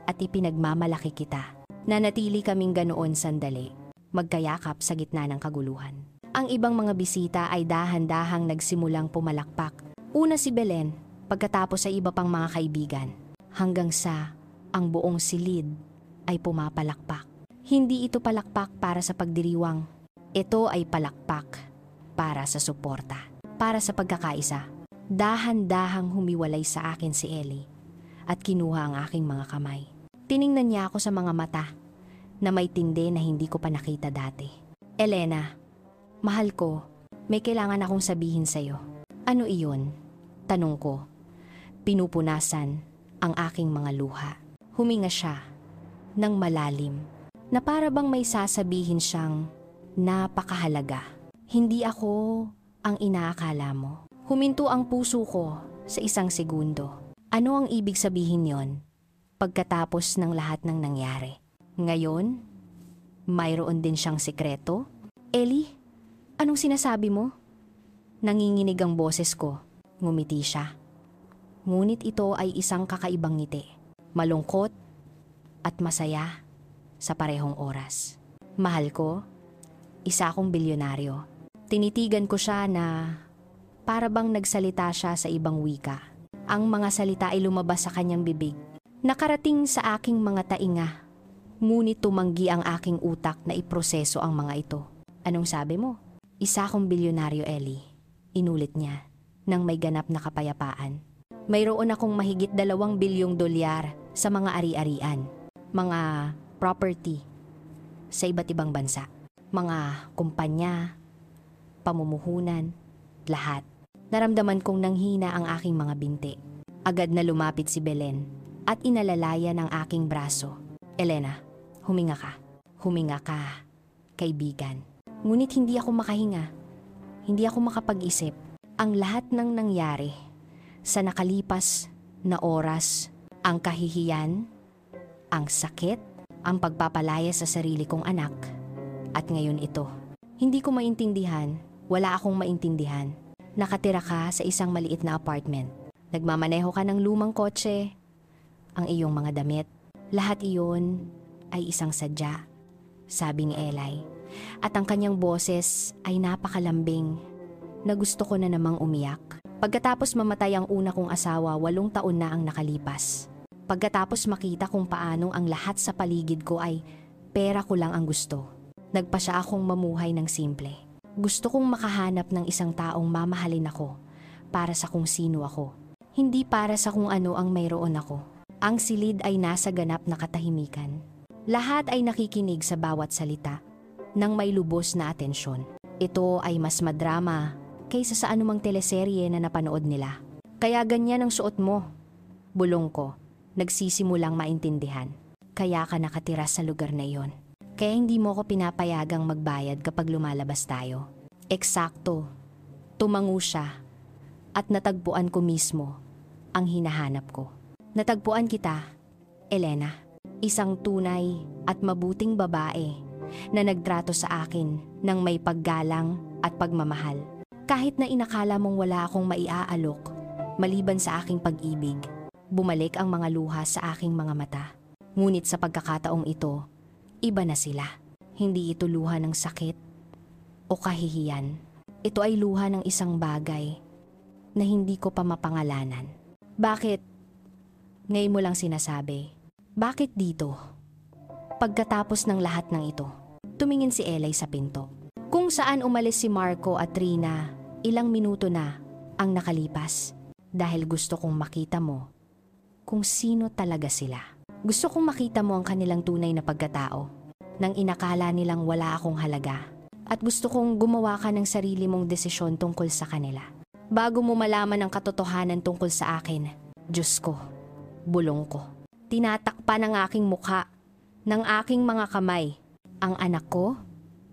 at ipinagmamalaki kita. Nanatili kaming ganoon sandali, magkayakap sa gitna ng kaguluhan. Ang ibang mga bisita ay dahan-dahang nagsimulang pumalakpak. Una si Belen, pagkatapos ay iba pang mga kaibigan. Hanggang sa ang buong silid ay pumapalakpak. Hindi ito palakpak para sa pagdiriwang. Ito ay palakpak para sa suporta, para sa pagkakaisa. Dahan-dahang humiwalay sa akin si Eli at kinuha ang aking mga kamay. Tiningnan niya ako sa mga mata na may tindi na hindi ko pa nakita dati. "Elena, mahal ko, may kailangan akong sabihin sa'yo." "Ano iyon?" tanong ko. Pinupunasan ang aking mga luha. Huminga siya ng malalim na para bang may sasabihin siyang napakahalaga. "Hindi ako ang inaakala mo. Huminto ang puso ko sa isang segundo. Ano ang ibig sabihin yon pagkatapos ng lahat ng nangyari? Ngayon, mayroon din siyang sikreto? Ellie, anong sinasabi mo? Nanginginig ang boses ko. Ngumiti siya. Ngunit ito ay isang kakaibang ngiti. Malungkot at masaya sa parehong oras. Mahal ko, isa akong bilyonaryo. Tinitigan ko siya na para bang nagsalita siya sa ibang wika. Ang mga salita ay lumabas sa kanyang bibig. Nakarating sa aking mga tainga. Ngunit tumanggi ang aking utak na iproseso ang mga ito. Anong sabi mo? Isa akong bilyonaryo, Ellie. Inulit niya nang may ganap na kapayapaan. Mayroon akong mahigit 2 bilyong dolyar sa mga ari-arian, mga property sa iba't ibang bansa, mga kumpanya, pamumuhunan, lahat. Naramdaman kong nanghina ang aking mga binti. Agad na lumapit si Belen at inalalayan ang aking braso. Elena, huminga ka. Huminga ka, kaibigan. Ngunit hindi ako makahinga. Hindi ako makapag-isip. Ang lahat ng nangyari sa nakalipas na oras, ang kahihiyan, ang sakit, ang pagpapalaya sa sarili kong anak, at ngayon ito. Hindi ko maintindihan, wala akong maintindihan. Nakatira ka sa isang maliit na apartment. Nagmamaneho ka ng lumang kotse, ang iyong mga damit. Lahat iyon ay isang sadya, sabi ni Eli. At ang kanyang boses ay napakalambing na gusto ko na namang umiyak. Pagkatapos mamatay ang una kong asawa, 8 taon na ang nakalipas. Pagkatapos makita kung paanong ang lahat sa paligid ko ay pera ko lang ang gusto. Nagpasya akong mamuhay ng simple. Gusto kong makahanap ng isang taong mamahalin ako para sa kung sino ako. Hindi para sa kung ano ang mayroon ako. Ang silid ay nasa ganap na katahimikan. Lahat ay nakikinig sa bawat salita nang may lubos na atensyon. Ito ay mas madrama kaysa sa anumang teleserye na napanood nila. Kaya ganyan ang suot mo. Bulong ko, nagsisimulang maintindihan. Kaya ka nakatira sa lugar na iyon. Kaya hindi mo ko pinapayagang magbayad kapag lumalabas tayo. Eksakto. Tumango siya at natagpuan ko mismo ang hinahanap ko. Natagpuan kita, Elena. Isang tunay at mabuting babae na nagtrato sa akin ng may paggalang at pagmamahal. Kahit na inakala mong wala akong maiaalok, maliban sa aking pag-ibig, bumalik ang mga luha sa aking mga mata. Ngunit sa pagkakataong ito, iba na sila. Hindi ito luha ng sakit o kahihiyan. Ito ay luha ng isang bagay na hindi ko pa mapangalanan. Bakit? Ngayon mo lang sinasabi. Bakit dito? Pagkatapos ng lahat ng ito, tumingin si Eli sa pinto. Kung saan umalis si Marco at Trina, ilang minuto na ang nakalipas. Dahil gusto kong makita mo kung sino talaga sila. Gusto kong makita mo ang kanilang tunay na pagkatao, nang inakala nilang wala akong halaga. At gusto kong gumawa ka ng sarili mong desisyon tungkol sa kanila. Bago mo malaman ang katotohanan tungkol sa akin, Diyos ko, bulong ko. Tinatakpan ng aking mukha, ng aking mga kamay, ang anak ko,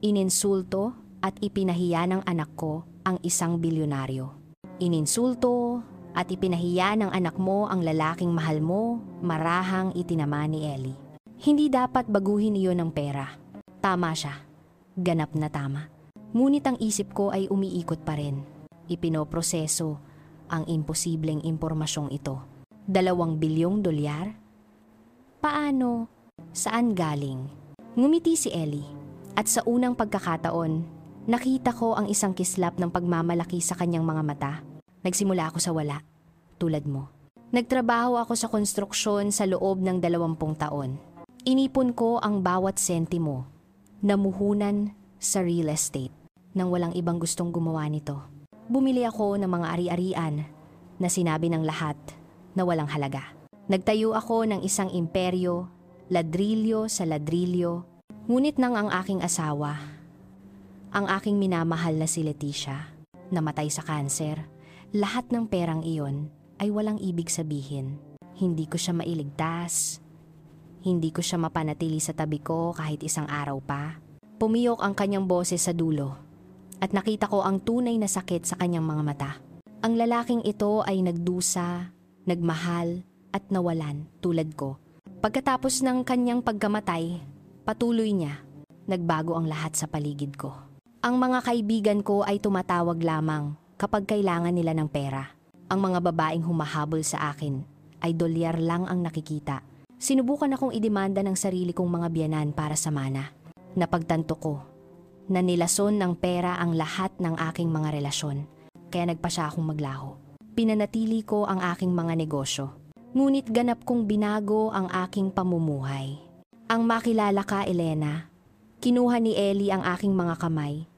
ininsulto at ipinahiya ng anak ko ang isang bilyonaryo. Ininsulto at ipinahiya ng anak mo ang lalaking mahal mo, marahang itinama ni Ellie. Hindi dapat baguhin iyon ng pera. Tama siya. Ganap na tama. Ngunit ang isip ko ay umiikot pa rin. Ipinoproseso ang imposibleng impormasyong ito. 2 bilyong dolyar? Paano? Saan galing? Ngumiti si Ellie. At sa unang pagkakataon, nakita ko ang isang kislap ng pagmamalaki sa kanyang mga mata. Nagsimula ako sa wala, tulad mo. Nagtrabaho ako sa konstruksyon sa loob ng 20 taon. Inipon ko ang bawat sentimo, namuhunan sa real estate, nang walang ibang gustong gumawa nito. Bumili ako ng mga ari-arian na sinabi ng lahat na walang halaga. Nagtayo ako ng isang imperyo, ladrilyo sa ladrilyo, ngunit nang ang aking asawa, ang aking minamahal na si Leticia, namatay sa kanser, lahat ng perang iyon ay walang ibig sabihin. Hindi ko siya mailigtas, hindi ko siya mapanatili sa tabi ko kahit isang araw pa. Pumiyok ang kanyang boses sa dulo. at nakita ko ang tunay na sakit sa kanyang mga mata. Ang lalaking ito ay nagdusa, nagmahal at nawalan tulad ko. Pagkatapos ng kanyang pagkamatay, patuloy niya, nagbago ang lahat sa paligid ko. Ang mga kaibigan ko ay tumatawag lamang kapag kailangan nila ng pera. Ang mga babaeng humahabol sa akin ay dolyar lang ang nakikita. Sinubukan akong idemanda ng sarili kong mga biyanan para sa mana. Napagtanto ko na nilason ng pera ang lahat ng aking mga relasyon, kaya nagpa siya akong maglaho. Pinanatili ko ang aking mga negosyo, ngunit ganap kong binago ang aking pamumuhay. Ang makilala ka, Elena, kinuha ni Ellie ang aking mga kamay,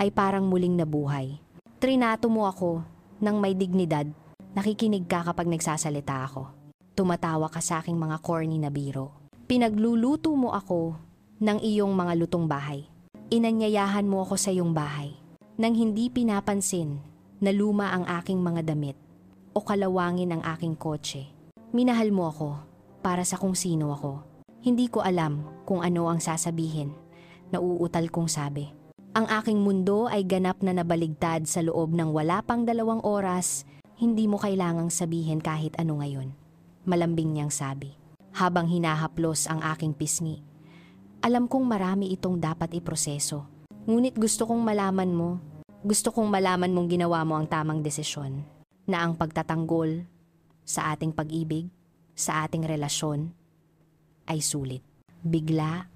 ay parang muling nabuhay. Trinato mo ako ng may dignidad, nakikinig ka kapag nagsasalita ako. Tumatawa ka sa aking mga corny na biro. Pinagluluto mo ako ng iyong mga lutong bahay. Inanyayahan mo ako sa iyong bahay nang hindi pinapansin na luma ang aking mga damit o kalawangin ang aking kotse. Minahal mo ako para sa kung sino ako. Hindi ko alam kung ano ang sasabihin, nauutal kong sabi. Ang aking mundo ay ganap na nabaligtad sa loob ng wala pang 2 oras, hindi mo kailangang sabihin kahit ano ngayon. Malambing niyang sabi, habang hinahaplos ang aking pisngi. Alam kong marami itong dapat iproseso, ngunit gusto kong malaman mong ginawa mo ang tamang desisyon, na ang pagtatanggol sa ating pag-ibig, sa ating relasyon, ay sulit. Bigla,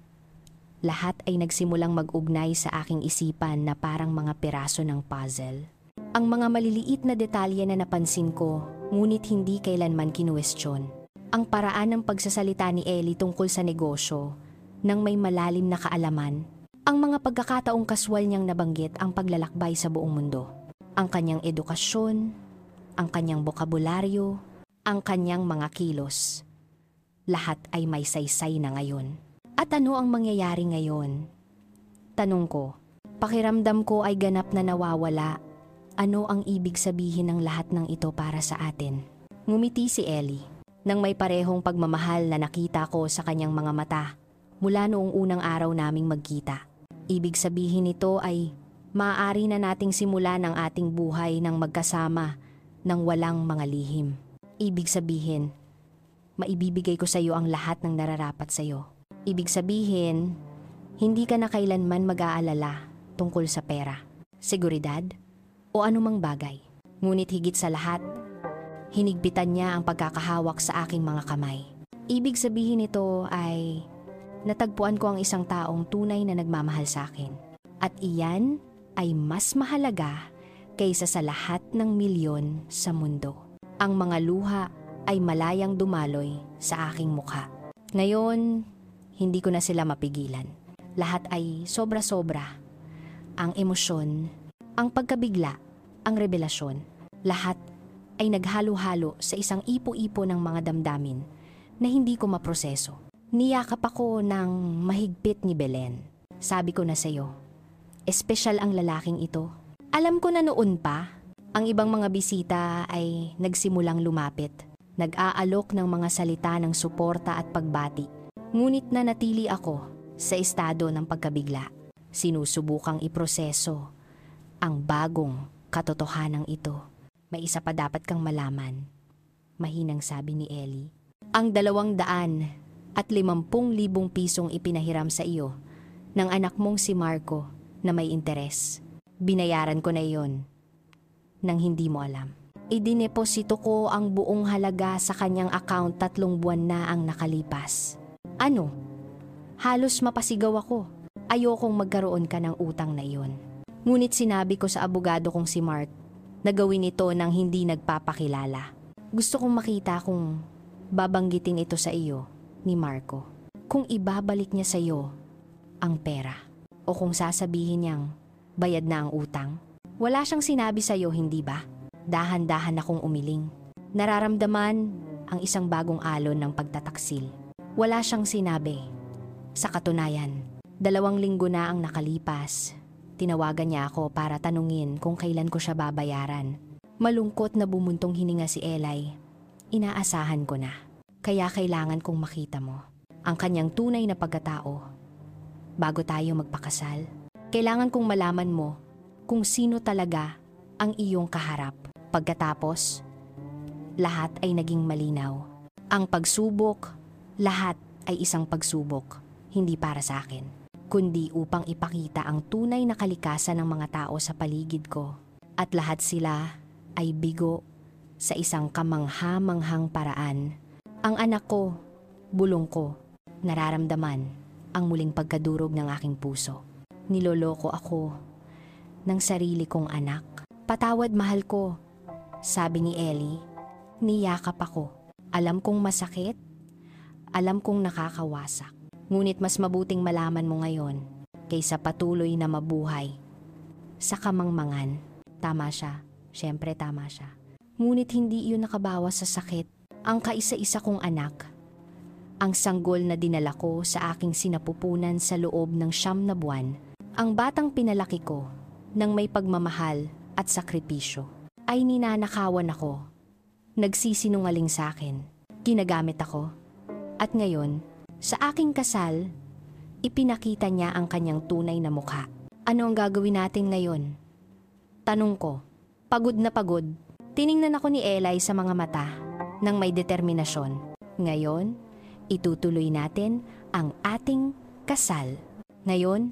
lahat ay nagsimulang mag-ugnay sa aking isipan na parang mga piraso ng puzzle. Ang mga maliliit na detalye na napansin ko, ngunit hindi kailanman kinuwestiyon. Ang paraan ng pagsasalita ni Ellie tungkol sa negosyo, nang may malalim na kaalaman. Ang mga pagkakataong kaswal niyang nabanggit ang paglalakbay sa buong mundo. Ang kanyang edukasyon, ang kanyang bokabularyo, ang kanyang mga kilos. Lahat ay may saysay na ngayon. At ano ang mangyayari ngayon? Tanong ko. Pakiramdam ko ay ganap na nawawala. Ano ang ibig sabihin ng lahat ng ito para sa atin? Ngumiti si Ellie nang may parehong pagmamahal na nakita ko sa kanyang mga mata mula noong unang araw naming magkita. Ibig sabihin nito ay maaari na nating simulan ang ating buhay ng magkasama ng walang mga lihim. Ibig sabihin, maibibigay ko sa iyo ang lahat ng nararapat sa iyo. Ibig sabihin, hindi ka na kailanman mag-aalala tungkol sa pera, seguridad, o anumang bagay. Ngunit higit sa lahat, hinigpitan niya ang pagkakahawak sa aking mga kamay. Ibig sabihin nito ay natagpuan ko ang isang taong tunay na nagmamahal sa akin. At iyan ay mas mahalaga kaysa sa lahat ng milyon sa mundo. Ang mga luha ay malayang dumaloy sa aking mukha. Ngayon, hindi ko na sila mapigilan. Lahat ay sobra-sobra. Ang emosyon, ang pagkabigla, ang revelasyon. Lahat ay naghalo-halo sa isang ipo-ipo ng mga damdamin na hindi ko maproseso. Niyakap ako ng mahigpit ni Belen. Sabi ko na sa iyo, espesyal ang lalaking ito. Alam ko na noon pa, ang ibang mga bisita ay nagsimulang lumapit. Nag-aalok ng mga salita ng suporta at pagbati. Ngunit nanatili ako sa estado ng pagkabigla. Sinusubukang iproseso ang bagong katotohanan ito. May isa pa dapat kang malaman, mahinang sabi ni Ellie. Ang 250,000 pisong ipinahiram sa iyo ng anak mong si Marco na may interes. Binayaran ko na iyon nang hindi mo alam. Idineposito ko ang buong halaga sa kanyang account 3 buwan na ang nakalipas. Ano? Halos mapasigaw ako. Ayokong magkaroon ka ng utang na iyon. Ngunit sinabi ko sa abogado kong si Mark na gawin ito nang hindi nagpapakilala. Gusto kong makita kung babanggitin ito sa iyo ni Marco. Kung ibabalik niya sa iyo ang pera o kung sasabihin niyang bayad na ang utang. Wala siyang sinabi sa iyo, hindi ba? Dahan-dahan akong umiling. Nararamdaman ang isang bagong alon ng pagtataksil. Wala siyang sinabi. Sa katunayan, 2 linggo na ang nakalipas. Tinawagan niya ako para tanungin kung kailan ko siya babayaran. Malungkot na bumuntong hininga si Eli. Inaasahan ko na. Kaya kailangan kong makita mo ang kanyang tunay na pagkatao bago tayo magpakasal. Kailangan kong malaman mo kung sino talaga ang iyong kaharap. Pagkatapos, lahat ay naging malinaw. Ang pagsubok, lahat ay isang pagsubok, hindi para sa akin, kundi upang ipakita ang tunay na kalikasan ng mga tao sa paligid ko. At lahat sila ay bigo sa isang kamangha-manghang paraan. Ang anak ko, bulong ko, nararamdaman ang muling pagkadurog ng aking puso. Niloloko ako ng sarili kong anak. Patawad, mahal ko, sabi ni Ellie. Niyakap ako. Alam kong masakit, alam kong nakakawasak. Ngunit mas mabuting malaman mo ngayon kaysa patuloy na mabuhay sa kamangmangan. Tama siya, syempre tama siya. Ngunit hindi iyon nakabawas sa sakit. Ang kaisa-isa kong anak, ang sanggol na dinala ko sa aking sinapupunan sa loob ng 9 na buwan, ang batang pinalaki ko ng may pagmamahal at sakripisyo, ay ninanakawan ako. Nagsisinungaling sa akin, ginagamit ako, at ngayon, sa aking kasal, ipinakita niya ang kanyang tunay na mukha. Ano ang gagawin natin ngayon? Tanong ko, pagod na pagod. Tiningnan ako ni Eli sa mga mata ng may determinasyon. Ngayon, itutuloy natin ang ating kasal. Ngayon,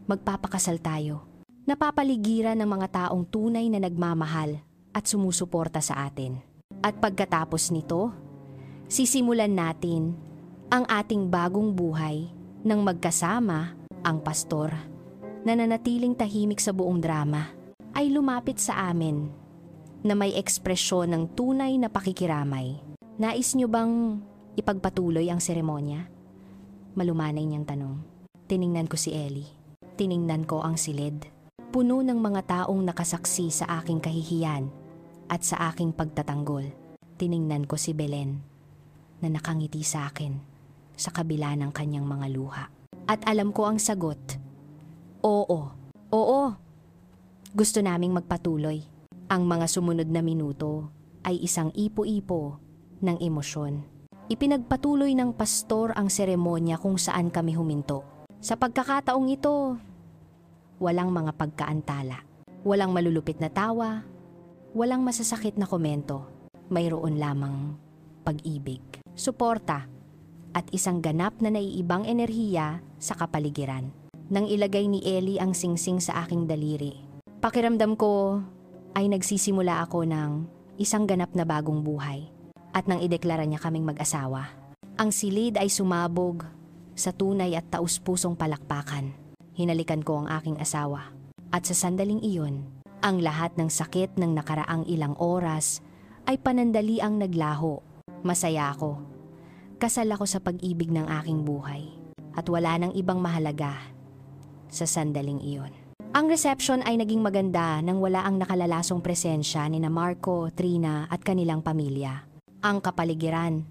magpapakasal tayo. Napapaligiran ng mga taong tunay na nagmamahal at sumusuporta sa atin. At pagkatapos nito, sisimulan natin ang ating bagong buhay nang magkasama. Ang pastor, na nanatiling tahimik sa buong drama, ay lumapit sa amin na may ekspresyon ng tunay na pakikiramay. Nais niyo bang ipagpatuloy ang seremonya? Malumanay niyang tanong. Tiningnan ko si Ellie. Tiningnan ko ang silid. Puno ng mga taong nakasaksi sa aking kahihiyan at sa aking pagtatanggol. Tiningnan ko si Belen na nakangiti sa akin sa kabila ng kanyang mga luha. At alam ko ang sagot. Oo. Oo. Gusto naming magpatuloy. Ang mga sumunod na minuto ay isang ipo-ipo ng emosyon. Ipinagpatuloy ng pastor ang seremonya kung saan kami huminto. Sa pagkakataong ito, walang mga pagkaantala, walang malulupit na tawa, walang masasakit na komento. Mayroon lamang pag-ibig, suporta, at isang ganap na naiibang enerhiya sa kapaligiran. Nang ilagay ni Ellie ang singsing sa aking daliri, pakiramdam ko ay nagsisimula ako ng isang ganap na bagong buhay. At nang ideklara niya kaming mag-asawa, ang silid ay sumabog sa tunay at taus-pusong palakpakan. Hinalikan ko ang aking asawa. At sa sandaling iyon, ang lahat ng sakit ng nakaraang ilang oras ay panandaliang naglaho. Masaya ako. Kasal ako sa pag-ibig ng aking buhay. At wala nang ibang mahalaga sa sandaling iyon. Ang reception ay naging maganda nang wala ang nakalalasong presensya ni na Marco, Trina at kanilang pamilya. Ang kapaligiran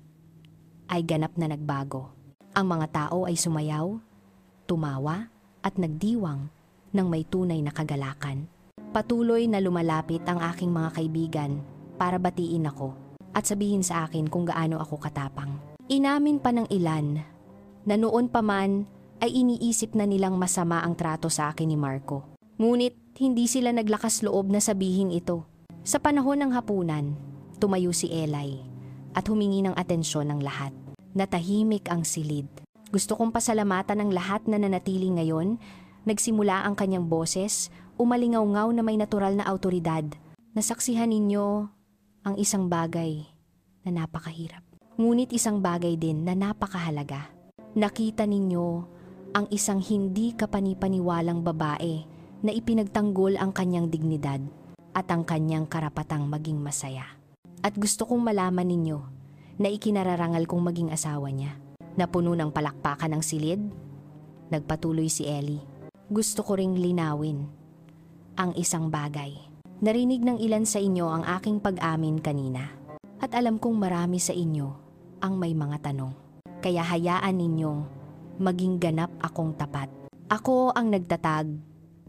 ay ganap na nagbago. Ang mga tao ay sumayaw, tumawa at nagdiwang ng may tunay na kagalakan. Patuloy na lumalapit ang aking mga kaibigan para batiin ako at sabihin sa akin kung gaano ako katapang. Inamin pa ng ilan na noon pa man ay iniisip na nilang masama ang trato sa akin ni Marco. Ngunit hindi sila naglakas loob na sabihin ito. Sa panahon ng hapunan, tumayo si Eli at humingi ng atensyon ng lahat. Natahimik ang silid. Gusto kong pasalamatan ang lahat na nanatili ngayon. Nagsimula ang kanyang boses, umalingaw-ngaw na may natural na autoridad. Nasaksihan ninyo ang isang bagay na napakahirap. Ngunit isang bagay din na napakahalaga. Nakita ninyo ang isang hindi kapanipaniwalang babae na ipinagtanggol ang kanyang dignidad at ang kanyang karapatang maging masaya. At gusto kong malaman ninyo na ikinararangal kong maging asawa niya. Napuno ng palakpakan ng silid, nagpatuloy si Ellie. Gusto ko ring linawin ang isang bagay. Narinig ng ilan sa inyo ang aking pag-amin kanina. At alam kong marami sa inyo ang may mga tanong. Kaya hayaan ninyong maging ganap akong tapat. Ako ang nagtatag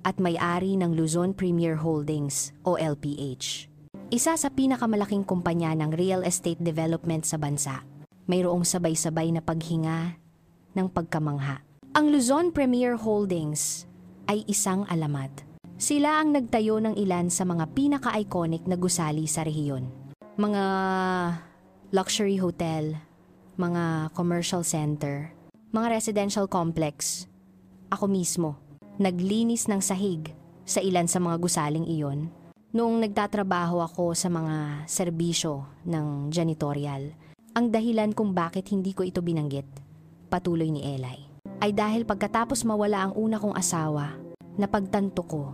at may-ari ng Luzon Premier Holdings o LPH. Isa sa pinakamalaking kumpanya ng real estate development sa bansa. Mayroong sabay-sabay na paghinga ng pagkamangha. Ang Luzon Premier Holdings ay isang alamat. Sila ang nagtayo ng ilan sa mga pinaka-iconic na gusali sa rehiyon. Mga luxury hotel, mga commercial center, mga residential complex. Ako mismo, naglinis ng sahig sa ilan sa mga gusaling iyon noong nagtatrabaho ako sa mga serbisyo ng janitorial. Ang dahilan kung bakit hindi ko ito binanggit, patuloy ni Eli, ay dahil pagkatapos mawala ang una kong asawa, napagtanto ko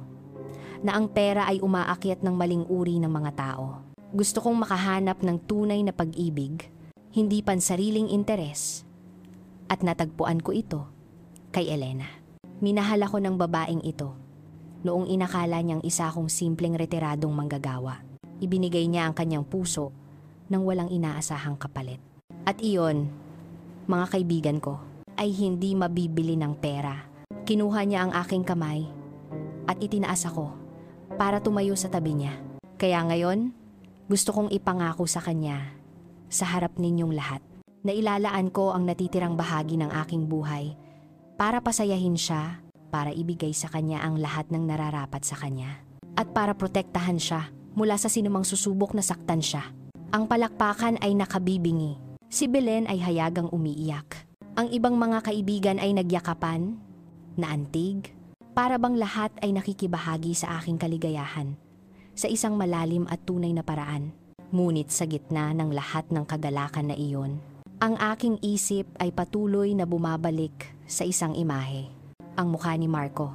na ang pera ay umaakyat ng maling uri ng mga tao. Gusto kong makahanap ng tunay na pag-ibig, hindi pansariling interes, at natagpuan ko ito kay Elena. Minahal ako ng babaeng ito noong inakala niyang isa akong simpleng retiradong manggagawa. Ibinigay niya ang kanyang puso nang walang inaasahang kapalit. At iyon, mga kaibigan ko, ay hindi mabibili ng pera. Kinuha niya ang aking kamay at itinaas ako para tumayo sa tabi niya. Kaya ngayon, gusto kong ipangako sa kanya, sa harap ninyong lahat, na ilalaan ko ang natitirang bahagi ng aking buhay para pasayahin siya, para ibigay sa kanya ang lahat ng nararapat sa kanya, at para protektahan siya mula sa sinumang susubok na saktan siya. Ang palakpakan ay nakabibingi. Si Belen ay hayagang umiiyak. Ang ibang mga kaibigan ay nagyakapan, naantig, para bang lahat ay nakikibahagi sa aking kaligayahan sa isang malalim at tunay na paraan. Ngunit sa gitna ng lahat ng kagalakan na iyon, ang aking isip ay patuloy na bumabalik sa isang imahe. Ang mukha ni Marco,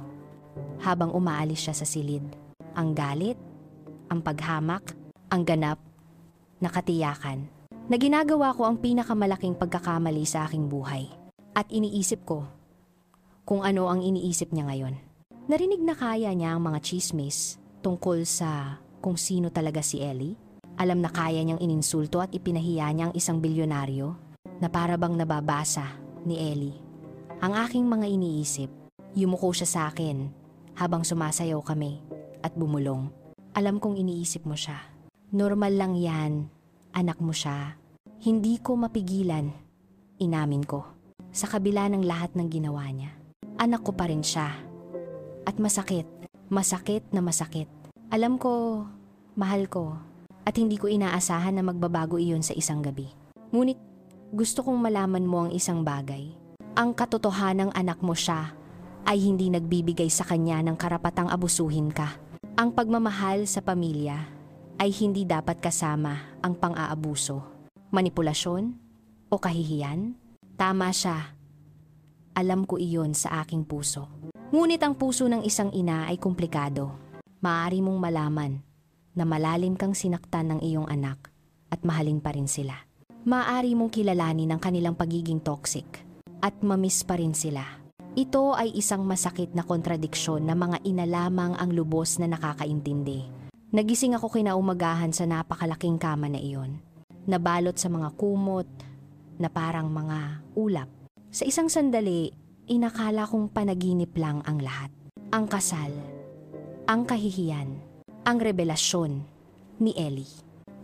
habang umaalis siya sa silid. Ang galit, ang paghamak, ang ganap na katiyakan na ginagawa ko ang pinakamalaking pagkakamali sa aking buhay. At iniisip ko kung ano ang iniisip niya ngayon. Narinig na kaya niya ang mga chismis tungkol sa kung sino talaga si Ellie. Alam na kaya niyang ininsulto at ipinahiya niya ang isang bilyonaryo na para bang nababasa ni Ellie. Ang aking mga iniisip, yumuko siya sa akin habang sumasayaw kami at bumulong. Alam kong iniisip mo siya. Normal lang yan, anak mo siya. Hindi ko mapigilan, inamin ko. Sa kabila ng lahat ng ginawa niya, anak ko pa rin siya. At masakit na masakit. Alam ko, mahal ko, at hindi ko inaasahan na magbabago iyon sa isang gabi. Ngunit gusto kong malaman mo ang isang bagay. Ang katotohanang anak mo siya ay hindi nagbibigay sa kanya ng karapatang abusuhin ka. Ang pagmamahal sa pamilya ay hindi dapat kasama ang pang-aabuso, manipulasyon o kahihiyan. Tama siya. Alam ko iyon sa aking puso. Ngunit ang puso ng isang ina ay komplikado. Maaari mong malaman na malalim kang sinaktan ng iyong anak at mahalin pa rin sila. Maaari mong kilalanin ang kanilang pagiging toxic at mamiss pa rin sila. Ito ay isang masakit na kontradiksyon na mga ina lamang ang lubos na nakakaintindi. Nagising ako kinaumagahan sa napakalaking kama na iyon, nabalot sa mga kumot na parang mga ulap. Sa isang sandali, inakala kong panaginip lang ang lahat. Ang kasal, ang kahihiyan, ang revelasyon ni Ellie.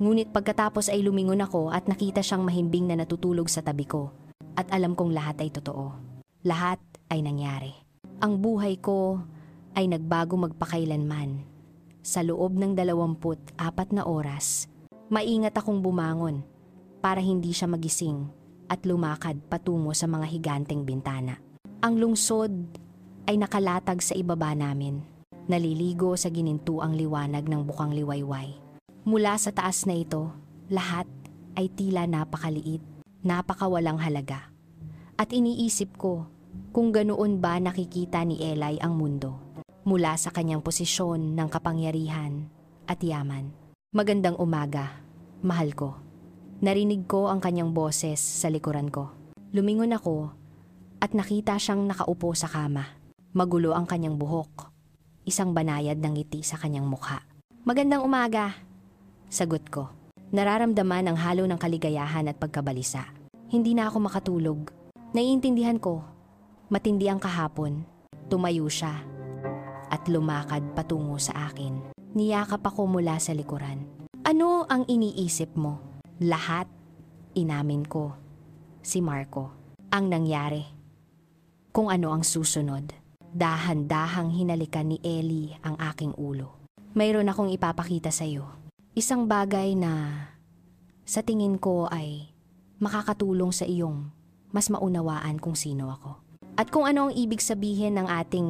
Ngunit pagkatapos ay lumingon ako at nakita siyang mahimbing na natutulog sa tabi ko. At alam kong lahat ay totoo. Lahat ay nangyari. Ang buhay ko ay nagbago magpakailanman. Sa loob ng 24 na oras, maingat akong bumangon para hindi siya magising at lumakad patungo sa mga higanteng bintana. Ang lungsod ay nakalatag sa ibaba namin, naliligo sa ginintuang liwanag ng bukang liwayway. Mula sa taas na ito, lahat ay tila napakaliit, napakawalang halaga. At iniisip ko kung ganoon ba nakikita ni Eli ang mundo mula sa kanyang posisyon ng kapangyarihan at yaman. Magandang umaga, mahal ko. Narinig ko ang kanyang boses sa likuran ko. Lumingon ako at nakita siyang nakaupo sa kama. Magulo ang kanyang buhok. Isang banayad ng ngiti sa kanyang mukha. Magandang umaga, sagot ko. Nararamdaman ang halo ng kaligayahan at pagkabalisa. Hindi na ako makatulog. Naiintindihan ko. Matindi ang kahapon. Tumayo siya at lumakad patungo sa akin. Niyakap ako mula sa likuran. Ano ang iniisip mo? Lahat, inamin ko. Si Marco. Ang nangyari. Kung ano ang susunod. Dahan-dahang hinalikan ni Ellie ang aking ulo. Mayroon akong ipapakita sa iyo. Isang bagay na sa tingin ko ay makakatulong sa iyong mas maunawaan kung sino ako. At kung ano ang ibig sabihin ng ating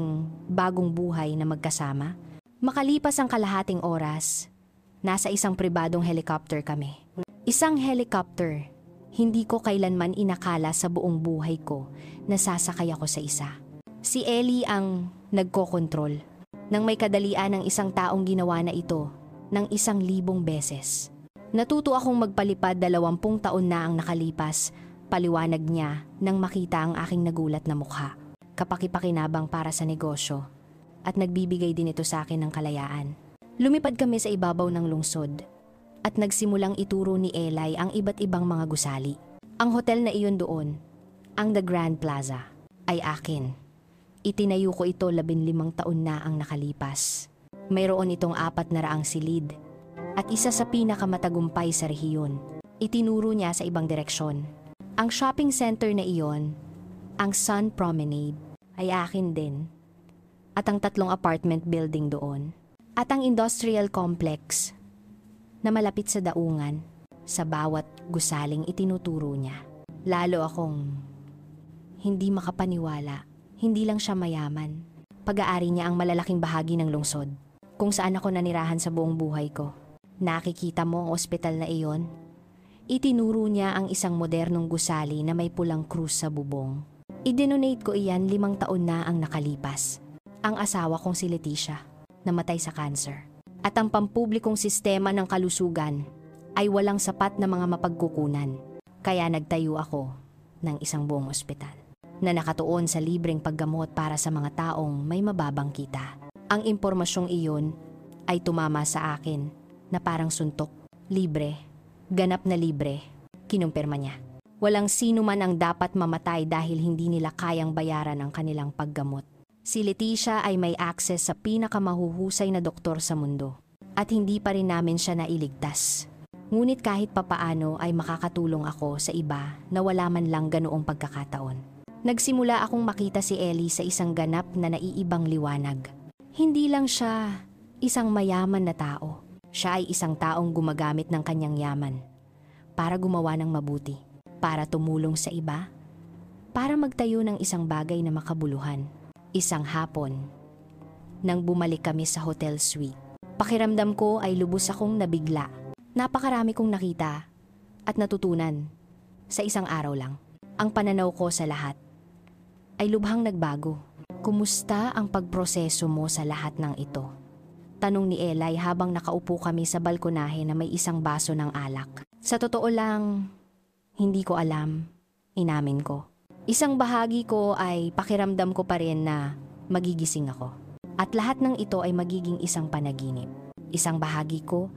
bagong buhay na magkasama. Makalipas ang kalahating oras, nasa isang pribadong helicopter kami. Isang helicopter, hindi ko kailanman inakala sa buong buhay ko na sasakay ako sa isa. Si Ellie ang nagkokontrol. Nang may kadalian ng isang taong ginawa na ito ng 1,000 beses. Natuto akong magpalipad 20 taon na ang nakalipas, paliwanag niya nang makita ang aking nagulat na mukha. Kapaki-pakinabang para sa negosyo at nagbibigay din ito sa akin ng kalayaan. Lumipad kami sa ibabaw ng lungsod at nagsimulang ituro ni Eli ang iba't ibang mga gusali. Ang hotel na iyon doon, ang The Grand Plaza, ay akin. Itinayo ko ito 15 taon na ang nakalipas. Mayroon itong 400 silid at isa sa pinakamatagumpay sa rehiyon. Itinuro niya sa ibang direksyon. Ang shopping center na iyon, ang Sun Promenade, ay akin din. At ang 3 apartment building doon. At ang industrial complex na malapit sa daungan. Sa bawat gusaling itinuturo niya. Lalo akong hindi makapaniwala. Hindi lang siya mayaman. Pag-aari niya ang malalaking bahagi ng lungsod. Kung saan ako nanirahan sa buong buhay ko. Nakikita mo ang ospital na iyon? Itinuro niya ang isang modernong gusali na may pulang krus sa bubong. I-donate ko iyan 5 taon na ang nakalipas. Ang asawa kong si Leticia, namatay sa cancer. At ang pampublikong sistema ng kalusugan ay walang sapat na mga mapagkukunan. Kaya nagtayo ako ng isang buong ospital na nakatuon sa libreng paggamot para sa mga taong may mababang kita. Ang impormasyong iyon ay tumama sa akin na parang suntok, libre, ganap na libre, kinumpirma niya. Walang sino man ang dapat mamatay dahil hindi nila kayang bayaran ang kanilang paggamot. Si Leticia ay may access sa pinakamahuhusay na doktor sa mundo at hindi pa rin namin siya nailigtas. Ngunit kahit papaano ay makakatulong ako sa iba na wala man lang ganoong pagkakataon. Nagsimula akong makita si Ellie sa isang ganap na naiibang liwanag. Hindi lang siya isang mayaman na tao. Siya ay isang taong gumagamit ng kanyang yaman para gumawa ng mabuti, para tumulong sa iba, para magtayo ng isang bagay na makabuluhan. Isang hapon, nang bumalik kami sa hotel suite, pakiramdam ko ay lubos akong nabigla. Napakarami kong nakita at natutunan sa isang araw lang. Ang pananaw ko sa lahat ay lubhang nagbago. Kumusta ang pagproseso mo sa lahat ng ito? Tanong ni Eli habang nakaupo kami sa balkonahe na may isang baso ng alak. Sa totoo lang, hindi ko alam, inamin ko. Isang bahagi ko ay pakiramdam ko pa rin na magigising ako. At lahat ng ito ay magiging isang panaginip. Isang bahagi ko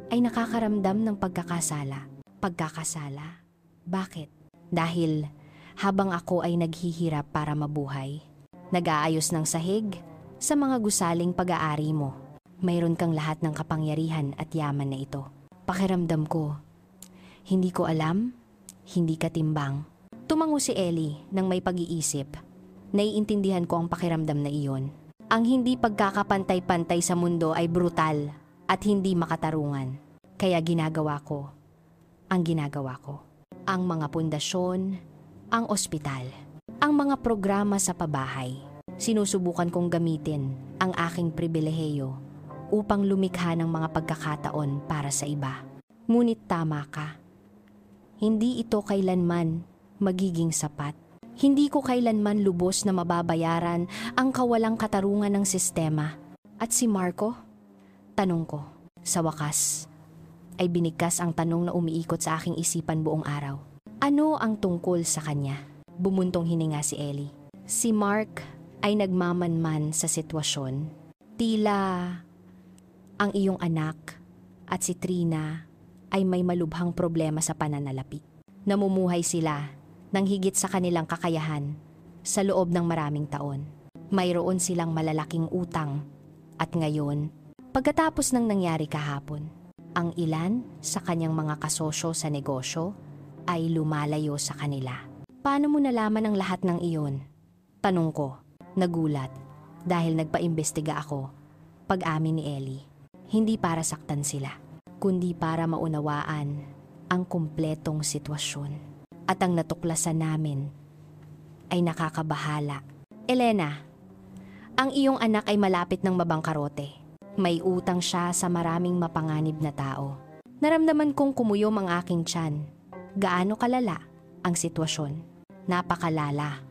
ay nakakaramdam ng pagkakasala. Pagkakasala? Bakit? Dahil habang ako ay naghihirap para mabuhay, nag-aayos ng sahig sa mga gusaling pag-aari mo, mayroon kang lahat ng kapangyarihan at yaman na ito. Pakiramdam ko, hindi ko alam, hindi katimbang. Tumango si Ellie nang may pag-iisip. Naiintindihan ko ang pakiramdam na iyon. Ang hindi pagkakapantay-pantay sa mundo ay brutal at hindi makatarungan. Kaya ginagawa ko ang ginagawa ko. Ang mga pundasyon, ang ospital, ang mga programa sa pabahay. Sinusubukan kong gamitin ang aking pribilehiyo upang lumikha ng mga pagkakataon para sa iba. Ngunit tama ka. Hindi ito kailanman magiging sapat. Hindi ko kailanman lubos na mababayaran ang kawalang katarungan ng sistema. At si Marco? Tanong ko. Sa wakas, ay binigkas ang tanong na umiikot sa aking isipan buong araw. Ano ang tungkol sa kanya? Bumuntong hininga si Ellie. Si Mark ay nagmamanman sa sitwasyon. Tila ang iyong anak at si Trina ay may malubhang problema sa pananalapi. Namumuhay sila ng higit sa kanilang kakayahan sa loob ng maraming taon. Mayroon silang malalaking utang at ngayon, pagkatapos ng nangyari kahapon, ang ilan sa kanyang mga kasosyo sa negosyo ay lumalayo sa kanila. Paano mo nalaman ang lahat ng iyon? Tanong ko. Nagulat dahil nagpaimbestiga ako pag-amin ni Ellie. Hindi para saktan sila, kundi para maunawaan ang kumpletong sitwasyon. At ang natuklasan namin ay nakakabahala. Elena, ang iyong anak ay malapit ng mabangkarote. May utang siya sa maraming mapanganib na tao. Naramdaman kong kumuyom ang aking tiyan. Gaano kalala ang sitwasyon? Napakalala.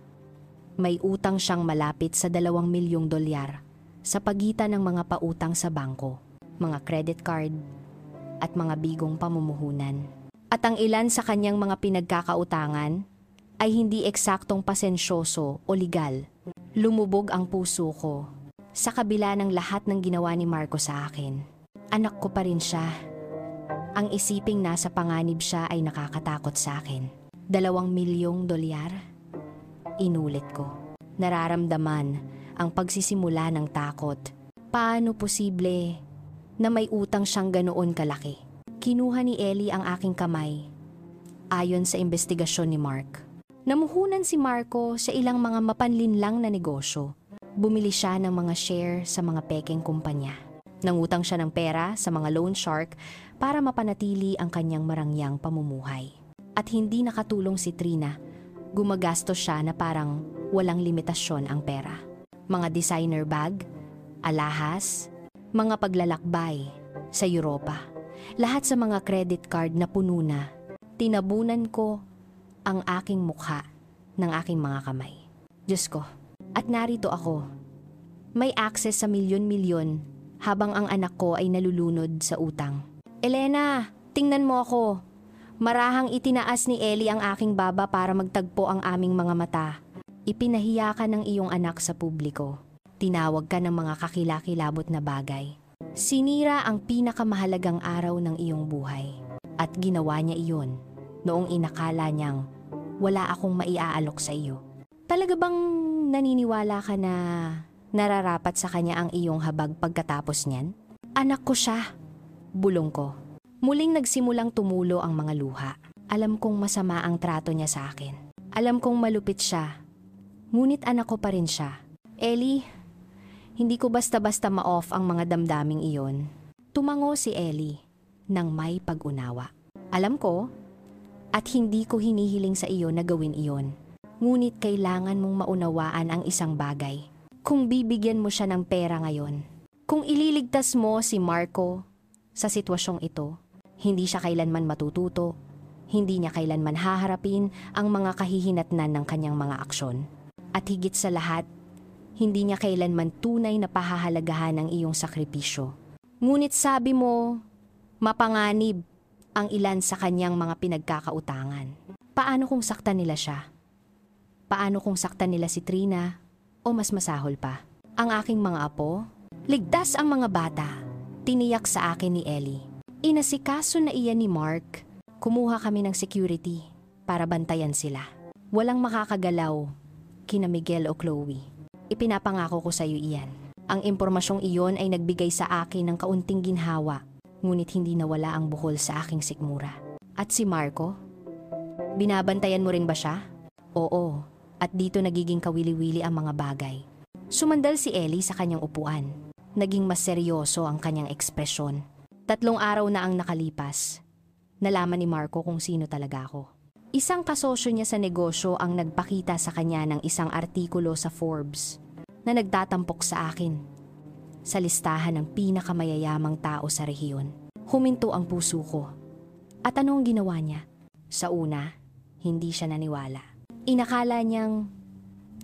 May utang siyang malapit sa 2 milyong dolyar sa pagitan ng mga pautang sa bangko, mga credit card, at mga bigong pamumuhunan. At ang ilan sa kanyang mga pinagkakautangan ay hindi eksaktong pasensyoso o legal. Lumubog ang puso ko sa kabila ng lahat ng ginawa ni Marco sa akin. Anak ko pa rin siya. Ang isiping nasa panganib siya ay nakakatakot sa akin. 2 milyong dolyar? Inulit ko. Nararamdaman ang pagsisimula ng takot. Paano posible na may utang siyang ganoon kalaki? Kinuha ni Ellie ang aking kamay. Ayon sa investigasyon ni Mark, namuhunan si Marco sa ilang mga mapanlinlang na negosyo. Bumili siya ng mga share sa mga pekeng kumpanya. Nangutang siya ng pera sa mga loan shark para mapanatili ang kanyang marangyang pamumuhay. At hindi nakatulong si Trina. Gumagastos siya na parang walang limitasyon ang pera. Mga designer bag, alahas, mga paglalakbay sa Europa. Lahat sa mga credit card na puno na. Tinabunan ko ang aking mukha ng aking mga kamay. Diyos ko, at narito ako. May access sa milyon-milyon habang ang anak ko ay nalulunod sa utang. Elena, tingnan mo ako. Marahang itinaas ni Ellie ang aking baba para magtagpo ang aming mga mata. Ipinahiya ka ng iyong anak sa publiko. Tinawag ka ng mga kakilakilabot na bagay. Sinira ang pinakamahalagang araw ng iyong buhay. At ginawa niya iyon noong inakala niyang wala akong maiaalok sa iyo. Talaga bang naniniwala ka na nararapat sa kanya ang iyong habag pagkatapos niyan? Anak ko siya. Bulong ko. Muling nagsimulang tumulo ang mga luha. Alam kong masama ang trato niya sa akin. Alam kong malupit siya. Ngunit anak ko pa rin siya. Ellie, hindi ko basta-basta ma-off ang mga damdaming iyon. Tumango si Ellie nang may pag-unawa. Alam ko, at hindi ko hinihiling sa iyo na gawin iyon. Ngunit kailangan mong maunawaan ang isang bagay. Kung bibigyan mo siya ng pera ngayon, kung ililigtas mo si Marco sa sitwasyong ito, hindi siya kailanman matututo, hindi niya kailanman haharapin ang mga kahihinatnan ng kanyang mga aksyon. At higit sa lahat, hindi niya kailanman tunay na pahahalagahan ang iyong sakripisyo. Ngunit sabi mo, mapanganib ang ilan sa kanyang mga pinagkakautangan. Paano kung saktan nila siya? Paano kung saktan nila si Trina? O mas masahol pa, ang aking mga apo? Ligtas ang mga bata, tiniyak sa akin ni Ellie. Inasikaso na iyan ni Mark. Kumuha kami ng security para bantayan sila. Walang makakagalaw kina Miguel o Chloe. Ipinapangako ko sa iyo iyan. Ang impormasyong iyon ay nagbigay sa akin ng kaunting ginhawa, ngunit hindi nawala ang buhol sa aking sikmura. At si Marco? Binabantayan mo rin ba siya? Oo, at dito nagiging kawili-wili ang mga bagay. Sumandal si Ellie sa kanyang upuan. Naging mas seryoso ang kanyang ekspresyon. 3 araw na ang nakalipas. Nalaman ni Marco kung sino talaga ako. Isang kasosyo niya sa negosyo ang nagpakita sa kanya ng isang artikulo sa Forbes na nagtatampok sa akin sa listahan ng pinakamayayamang tao sa rehiyon. Huminto ang puso ko. At ano ang ginawa niya? Sa una, hindi siya naniwala. Inakala niyang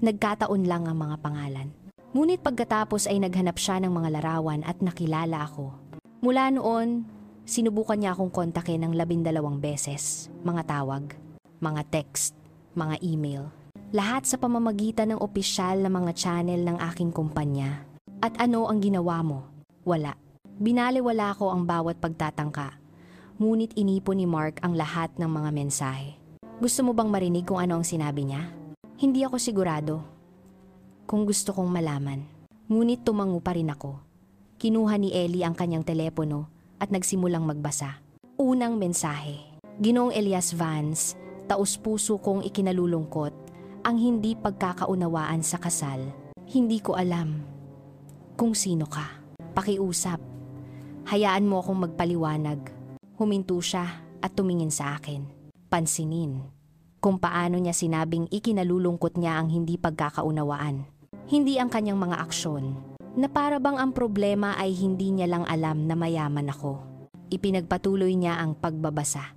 nagkataon lang ang mga pangalan. Ngunit pagkatapos ay naghanap siya ng mga larawan at nakilala ako. Mula noon, sinubukan niya akong kontakin ng 12 beses. Mga tawag, mga text, mga email. Lahat sa pamamagitan ng opisyal na mga channel ng aking kumpanya. At ano ang ginawa mo? Wala. Binaliwala ko ang bawat pagtatangka. Ngunit inipon ni Mark ang lahat ng mga mensahe. Gusto mo bang marinig kung ano ang sinabi niya? Hindi ako sigurado kung gusto kong malaman. Ngunit tumango pa rin ako. Kinuha ni Ellie ang kanyang telepono at nagsimulang magbasa. Unang mensahe. Ginoong Elias Vance, taus-puso kong ikinalulungkot ang hindi pagkakaunawaan sa kasal Hindi ko alam kung sino ka. Pakiusap. Hayaan mo akong magpaliwanag. Huminto siya at tumingin sa akin. Pansinin kung paano niya sinabing ikinalulungkot niya ang hindi pagkakaunawaan. Hindi ang kanyang mga aksyon, na para bang ang problema ay hindi niya lang alam na mayaman ako. Ipinagpatuloy niya ang pagbabasa.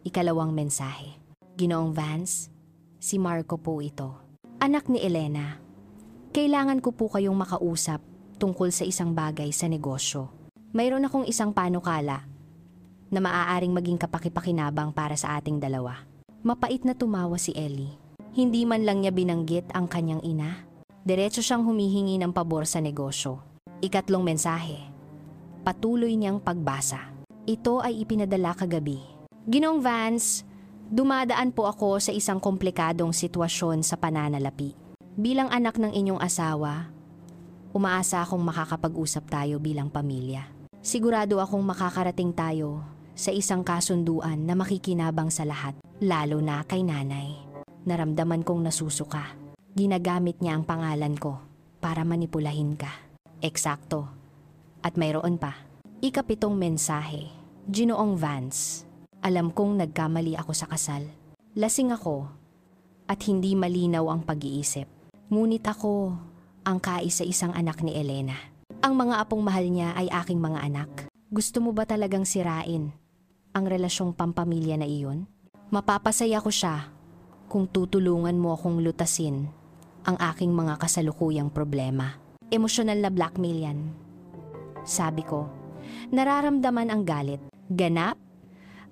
Ikalawang mensahe. Ginoong Vance, si Marco po ito. Anak ni Elena. Kailangan ko po kayong makausap tungkol sa isang bagay sa negosyo. Mayroon akong isang panukala na maaaring maging kapaki-pakinabang para sa ating dalawa. Mapait na tumawa si Ellie. Hindi man lang niya binanggit ang kanyang ina. Diretso siyang humihingi ng pabor sa negosyo. Ikatlong mensahe. Patuloy niyang pagbasa. Ito ay ipinadala kagabi. Ginoong Vance, dumadaan po ako sa isang komplikadong sitwasyon sa pananalapi. Bilang anak ng inyong asawa, umaasa akong makakapag-usap tayo bilang pamilya. Sigurado akong makakarating tayo sa isang kasunduan na makikinabang sa lahat, lalo na kay nanay. Naramdaman kong nasusuka. Ginagamit niya ang pangalan ko para manipulahin ka. Eksakto. At mayroon pa. Ikapitong mensahe. Ginoong Vance, alam kong nagkamali ako sa kasal. Lasing ako at hindi malinaw ang pag-iisip. Ngunit ako ang kaisa-isang anak ni Elena. Ang mga apong mahal niya ay aking mga anak. Gusto mo ba talagang sirain ang relasyong pampamilya na iyon? Mapapasaya ko siya kung tutulungan mo akong lutasin ang aking mga kasalukuyang problema. Emosyonal na blackmail yan. Sabi ko, nararamdaman ang galit, ganap,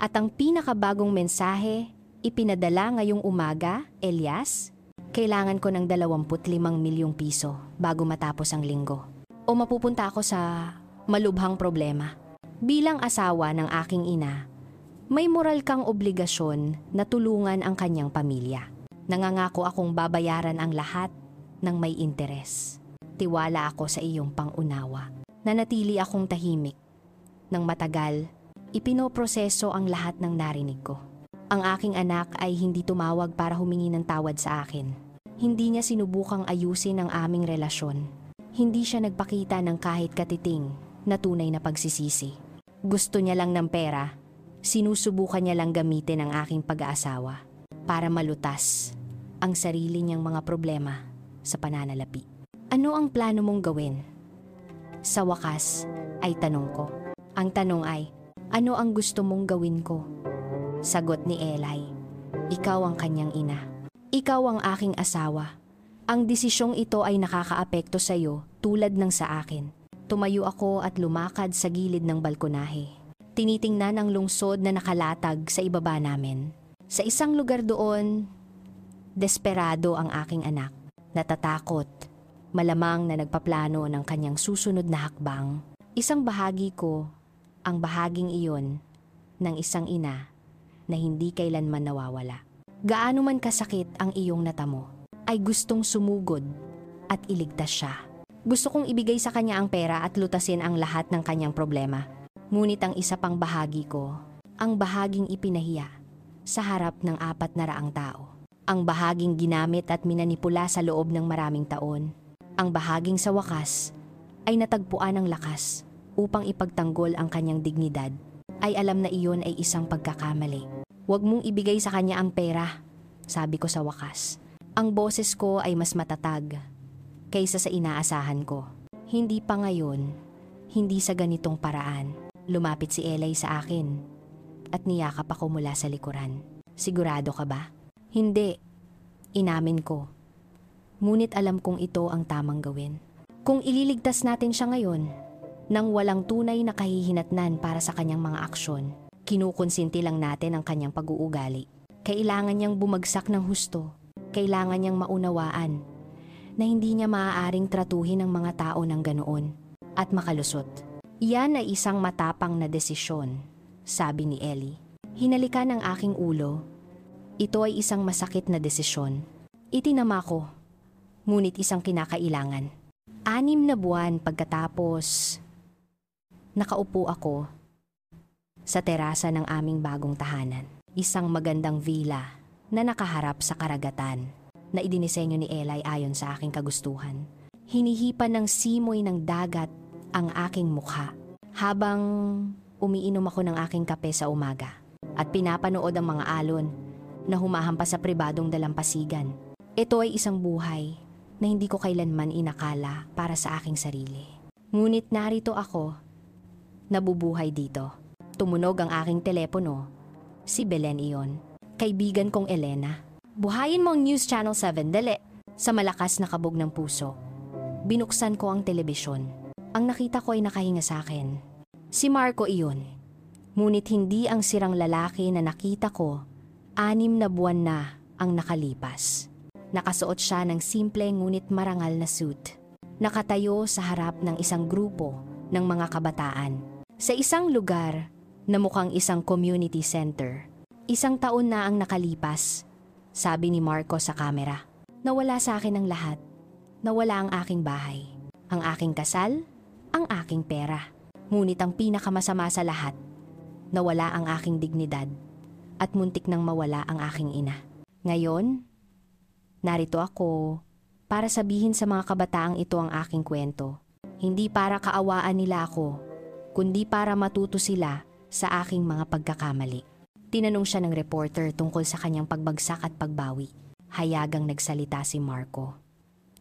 at ang pinakabagong mensahe, ipinadala ngayong umaga, Elias, kailangan ko ng 25 milyong piso bago matapos ang linggo. O mapupunta ako sa malubhang problema. Bilang asawa ng aking ina, may moral kang obligasyon na tulungan ang kanyang pamilya. Nangangako akong babayaran ang lahat ng may interes. Tiwala ako sa iyong pangunawa. Nanatili akong tahimik. Nang matagal, ipinoproseso ang lahat ng narinig ko. Ang aking anak ay hindi tumawag para humingi ng tawad sa akin. Hindi niya sinubukang ayusin ang aming relasyon. Hindi siya nagpakita ng kahit katiting na tunay na pagsisisi. Gusto niya lang ng pera. Sinusubukan niya lang gamitin ang aking pag-aasawa para malutas ang sarili niyang mga problema sa pananalapi. Ano ang plano mong gawin? Sa wakas ay tanong ko. Ang tanong ay, ano ang gusto mong gawin ko? Sagot ni Eli, ikaw ang kanyang ina. Ikaw ang aking asawa. Ang desisyong ito ay nakakaapekto sa iyo tulad ng sa akin. Tumayo ako at lumakad sa gilid ng balkonahe. Tinitingnan ang lungsod na nakalatag sa ibaba namin. Sa isang lugar doon, desperado ang aking anak. Natatakot, malamang na nagpaplano ng kanyang susunod na hakbang. Isang bahagi ko, ang bahaging iyon, ng isang ina na hindi kailanman nawawala. Gaano man kasakit ang iyong natamo, ay gustong sumugod at iligtas siya. Gusto kong ibigay sa kanya ang pera at lutasin ang lahat ng kanyang problema. Ngunit ang isa pang bahagi ko, ang bahaging ipinahiya sa harap ng 400 tao. Ang bahaging ginamit at minanipula sa loob ng maraming taon. Ang bahaging sa wakas ay natagpuan ng lakas upang ipagtanggol ang kanyang dignidad. Ay alam na iyon ay isang pagkakamali. Huwag mong ibigay sa kanya ang pera, sabi ko sa wakas. Ang boses ko ay mas matatag kaysa sa inaasahan ko. Hindi pa ngayon, hindi sa ganitong paraan. Lumapit si Eli sa akin at niyakap ako mula sa likuran. Sigurado ka ba? Hindi. Inamin ko. Ngunit alam kong ito ang tamang gawin. Kung ililigtas natin siya ngayon, nang walang tunay na kahihinatnan para sa kanyang mga aksyon, kinukonsinti lang natin ang kanyang pag-uugali. Kailangan niyang bumagsak ng husto. Kailangan niyang maunawaan na hindi niya maaaring tratuhin ang mga tao ng ganoon at makalusot. Yan ay isang matapang na desisyon, sabi ni Ellie. Hinalikan ang aking ulo. Ito ay isang masakit na desisyon. Itinama ko, ngunit isang kinakailangan. 6 na buwan pagkatapos, nakaupo ako sa terasa ng aming bagong tahanan. Isang magandang villa na nakaharap sa karagatan na idinisenyo ni Eli ayon sa aking kagustuhan. Hinihipan ng simoy ng dagat ang aking mukha habang umiinom ako ng aking kape sa umaga at pinapanood ang mga alon na humahampas sa pribadong dalampasigan. Ito ay isang buhay na hindi ko kailanman inakala para sa aking sarili. Ngunit narito ako, nabubuhay dito. Tumunog ang aking telepono. Si Belen iyon. Kaibigan kong Elena. Buhayin mo ang News Channel 7, dali. Sa malakas na kabog ng puso. Binuksan ko ang telebisyon. Ang nakita ko ay nakahinga sa akin. Si Marco iyon. Ngunit hindi ang sirang lalaki na nakita ko 6 na buwan na ang nakalipas. Nakasuot siya ng simple ngunit marangal na suit. Nakatayo sa harap ng isang grupo ng mga kabataan. Sa isang lugar na mukhang isang community center. 1 taon na ang nakalipas, sabi ni Marco sa kamera. Nawala sa akin ang lahat. Nawala ang aking bahay, ang aking kasal, ang aking pera. Ngunit ang pinakamasama sa lahat, nawala ang aking dignidad at muntik nang mawala ang aking ina. Ngayon, narito ako para sabihin sa mga kabataang ito ang aking kwento. Hindi para kaawaan nila ako, kundi para matuto sila sa aking mga pagkakamali. Tinanong siya ng reporter tungkol sa kanyang pagbagsak at pagbawi. Hayagang nagsalita si Marco.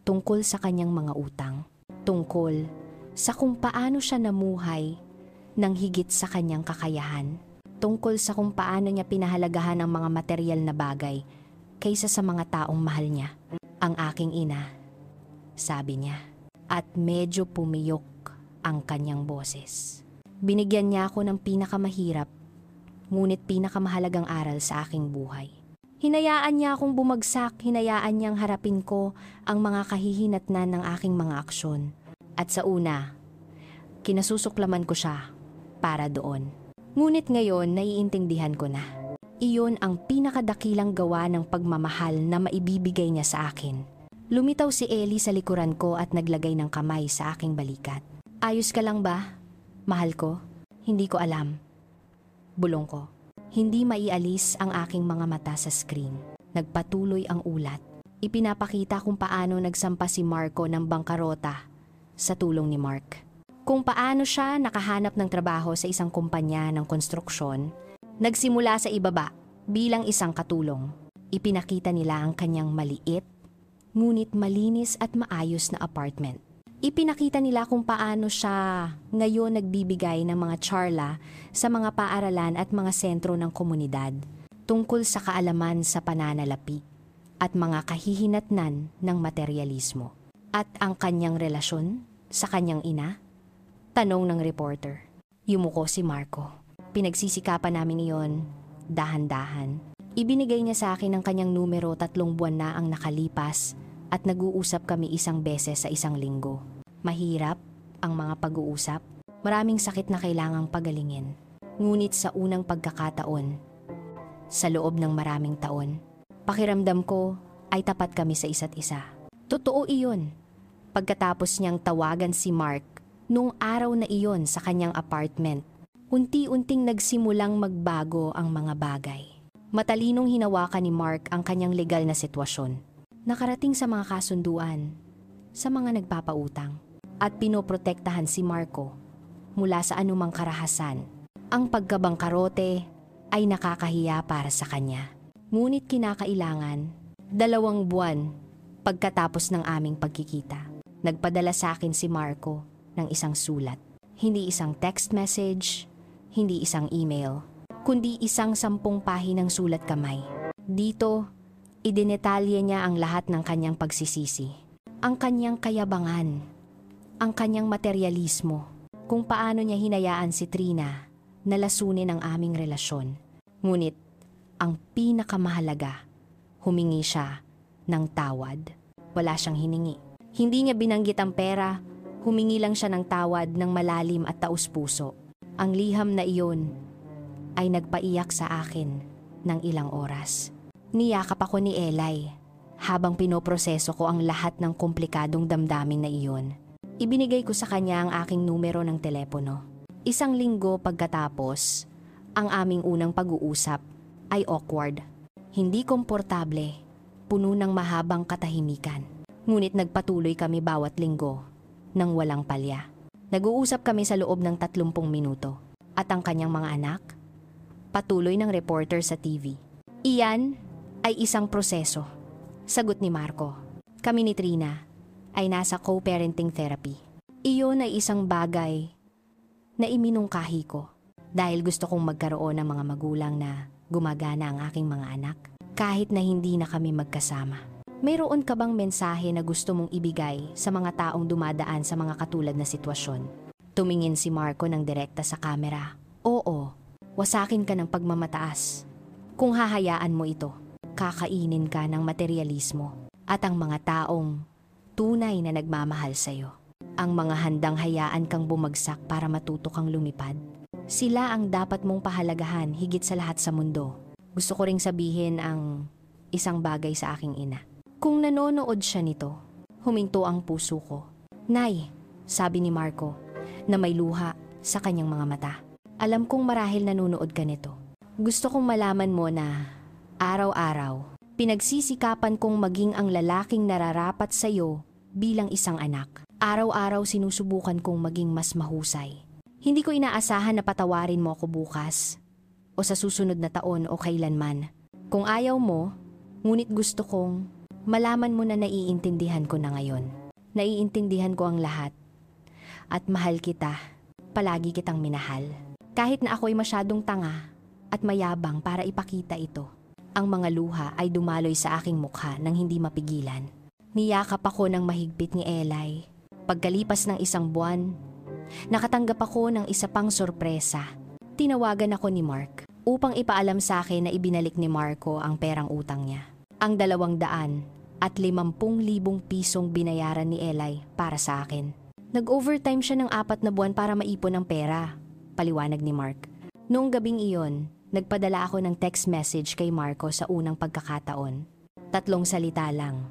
Tungkol sa kanyang mga utang. Tungkol sa kung paano siya namuhay ng higit sa kanyang kakayahan. Tungkol sa kung paano niya pinahalagahan ang mga materyal na bagay kaysa sa mga taong mahal niya. Ang aking ina, sabi niya. At medyo pumiyok ang kanyang boses. Binigyan niya ako ng pinakamahirap, ngunit pinakamahalagang aral sa aking buhay. Hinayaan niya akong bumagsak, hinayaan niyang harapin ko ang mga kahihinatnan ng aking mga aksyon. At sa una, kinasusuklaman ko siya para doon. Ngunit ngayon, naiintindihan ko na. Iyon ang pinakadakilang gawa ng pagmamahal na maibibigay niya sa akin. Lumitaw si Ellie sa likuran ko at naglagay ng kamay sa aking balikat. Ayos ka lang ba? Mahal ko? Hindi ko alam. Bulong ko. Hindi maialis ang aking mga mata sa screen. Nagpatuloy ang ulat. Ipinapakita kung paano nagsampa si Marco ng bangkarota sa tulong ni Mark. Kung paano siya nakahanap ng trabaho sa isang kumpanya ng konstruksyon, nagsimula sa ibaba bilang isang katulong. Ipinakita nila ang kanyang maliit, ngunit malinis at maayos na apartment. Ipinakita nila kung paano siya ngayon nagbibigay ng mga charla sa mga paaralan at mga sentro ng komunidad tungkol sa kaalaman sa pananalapi at mga kahihinatnan ng materyalismo. At ang kanyang relasyon sa kanyang ina? Tanong ng reporter. Yumuko si Marco. Pinagsisikapan namin iyon, dahan-dahan. Ibinigay niya sa akin ang kanyang numero 3 buwan na ang nakalipas at nag-uusap kami 1 beses sa 1 linggo. Mahirap ang mga pag-uusap. Maraming sakit na kailangang pagalingin. Ngunit sa unang pagkakataon, sa loob ng maraming taon, pakiramdam ko ay tapat kami sa isa't isa. Totoo iyon. Pagkatapos niyang tawagan si Mark nung araw na iyon sa kanyang apartment, unti-unting nagsimulang magbago ang mga bagay. Matalinong hinawakan ni Mark ang kanyang legal na sitwasyon. Nakarating sa mga kasunduan, sa mga nagpapautang, at pinoprotektahan si Marco mula sa anumang karahasan. Ang pagkabangkarote ay nakakahiya para sa kanya. Ngunit kinakailangan, 2 buwan pagkatapos ng aming pagkikita, nagpadala sa akin si Marco ng isang sulat. Hindi isang text message, hindi isang email, kundi isang 10 pahinang sulat kamay. Dito, idinetalye niya ang lahat ng kanyang pagsisisi, ang kanyang kayabangan, ang kanyang materyalismo, kung paano niya hinayaan si Trina na lasunin ang aming relasyon. Ngunit, ang pinakamahalaga, humingi siya ng tawad. Wala siyang hiningi. Hindi niya binanggit ang pera, humingi lang siya ng tawad ng malalim at taus-puso. Ang liham na iyon ay nagpaiyak sa akin ng ilang oras. Niyakap ako ni Eli habang pinoproseso ko ang lahat ng komplikadong damdamin na iyon. Ibinigay ko sa kanya ang aking numero ng telepono. 1 linggo pagkatapos, ang aming unang pag-uusap ay awkward. Hindi komportable, puno ng mahabang katahimikan. Ngunit nagpatuloy kami bawat linggo nang walang palya. Nag-uusap kami sa loob ng 30 minuto. At ang kanyang mga anak, patuloy ng reporter sa TV. Iyan ay isang proseso, sagot ni Marco. Kami ni Trina ay nasa co-parenting therapy. Iyon ay isang bagay na iminungkahi ko dahil gusto kong magkaroon ng mga magulang na gumagana ang aking mga anak kahit na hindi na kami magkasama. Mayroon ka bang mensahe na gusto mong ibigay sa mga taong dumadaan sa mga katulad na sitwasyon? Tumingin si Marco ng direkta sa kamera. Oo, wasakin ka ng pagmamataas. Kung hahayaan mo ito, kakainin ka ng materialismo at ang mga taong tunay na nagmamahal sa'yo. Ang mga handang hayaan kang bumagsak para matuto kang lumipad. Sila ang dapat mong pahalagahan higit sa lahat sa mundo. Gusto ko ring sabihin ang isang bagay sa aking ina. Kung nanonood siya nito, huminto ang puso ko. Nay, sabi ni Marco, na may luha sa kanyang mga mata. Alam kong marahil nanonood ka nito. Gusto kong malaman mo na araw-araw, pinagsisikapan kong maging ang lalaking nararapat sa iyo bilang isang anak. Araw-araw sinusubukan kong maging mas mahusay. Hindi ko inaasahan na patawarin mo ako bukas o sa susunod na taon o kailanman. Kung ayaw mo, ngunit gusto kong malaman mo na naiintindihan ko na ngayon. Naiintindihan ko ang lahat. At mahal kita. Palagi kitang minahal. Kahit na ako'y masyadong tanga at mayabang para ipakita ito. Ang mga luha ay dumaloy sa aking mukha nang hindi mapigilan. Niyakap ako ng mahigpit ni Eli. Pagkalipas ng isang buwan, nakatanggap ako ng isa pang sorpresa. Tinawagan ako ni Mark upang ipaalam sa akin na ibinalik ni Marco ang perang utang niya. Ang 250,000 pisong binayaran ni Eli para sa akin. Nag-overtime siya ng 4 na buwan para maipon ang pera, paliwanag ni Mark. Noong gabing iyon, nagpadala ako ng text message kay Marco sa unang pagkakataon. 3 salita lang.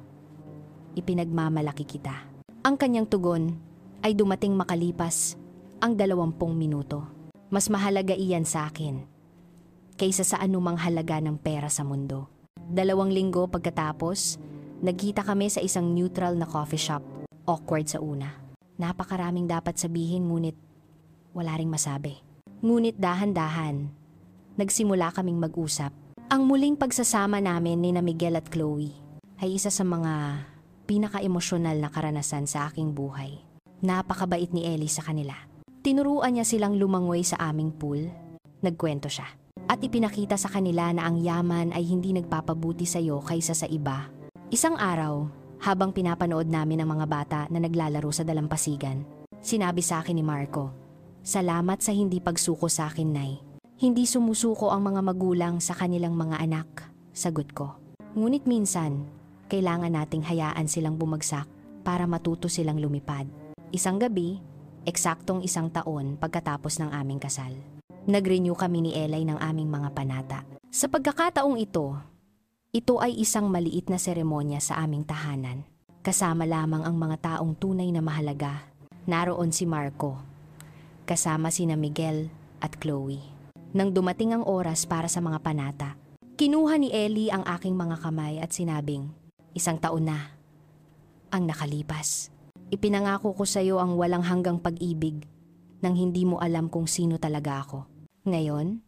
Ipinagmamalaki kita. Ang kanyang tugon ay dumating makalipas ang 20 minuto. Mas mahalaga iyan sa akin kaysa sa anumang halaga ng pera sa mundo. 2 linggo pagkatapos, nagkita kami sa isang neutral na coffee shop. Awkward sa una. Napakaraming dapat sabihin ngunit wala ring masabi. Ngunit dahan-dahan, nagsimula kaming mag-usap. Ang muling pagsasama namin ni na Miguel at Chloe ay isa sa mga pinaka-emosyonal na karanasan sa aking buhay. Napakabait ni Ellie sa kanila. Tinuruan niya silang lumangoy sa aming pool. Nagkwento siya. At ipinakita sa kanila na ang yaman ay hindi nagpapabuti sa iyo kaysa sa iba. Isang araw, habang pinapanood namin ang mga bata na naglalaro sa dalampasigan, sinabi sa akin ni Marco, "Salamat sa hindi pagsuko sa akin, Nay. Hindi sumusuko ang mga magulang sa kanilang mga anak," sagot ko. Ngunit minsan, kailangan nating hayaan silang bumagsak para matuto silang lumipad. Isang gabi, eksaktong 1 taon pagkatapos ng aming kasal, nag-renew kami ni Eli ng aming mga panata. Sa pagkakataong ito ay isang maliit na seremonya sa aming tahanan. Kasama lamang ang mga taong tunay na mahalaga. Naroon si Marco, kasama sina Miguel at Chloe. Nang dumating ang oras para sa mga panata, kinuha ni Eli ang aking mga kamay at sinabing, "1 taon na ang nakalipas. Ipinangako ko sa iyo ang walang hanggang pag-ibig nang hindi mo alam kung sino talaga ako. Ngayon,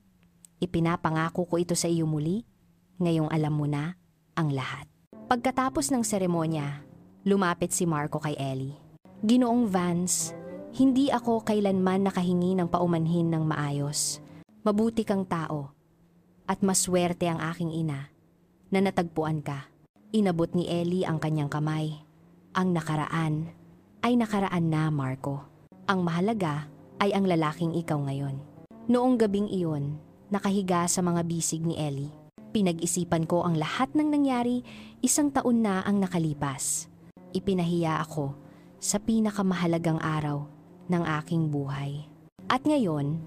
ipinapangako ko ito sa iyo muli, ngayong alam mo na ang lahat." Pagkatapos ng seremonya, lumapit si Marco kay Ellie. "Ginoong Vance, hindi ako kailanman nakahingi ng paumanhin ng maayos. Mabuti kang tao at maswerte ang aking ina na natagpuan ka." Inabot ni Ellie ang kanyang kamay. "Ang nakaraan ay nakaraan na, Marco. Ang mahalaga ay ang lalaking ikaw ngayon." Noong gabing iyon, nakahiga sa mga bisig ni Ellie. Pinag-isipan ko ang lahat ng nangyari. 1 taon na ang nakalipas. Ipinahiya ako sa pinakamahalagang araw ng aking buhay. At ngayon,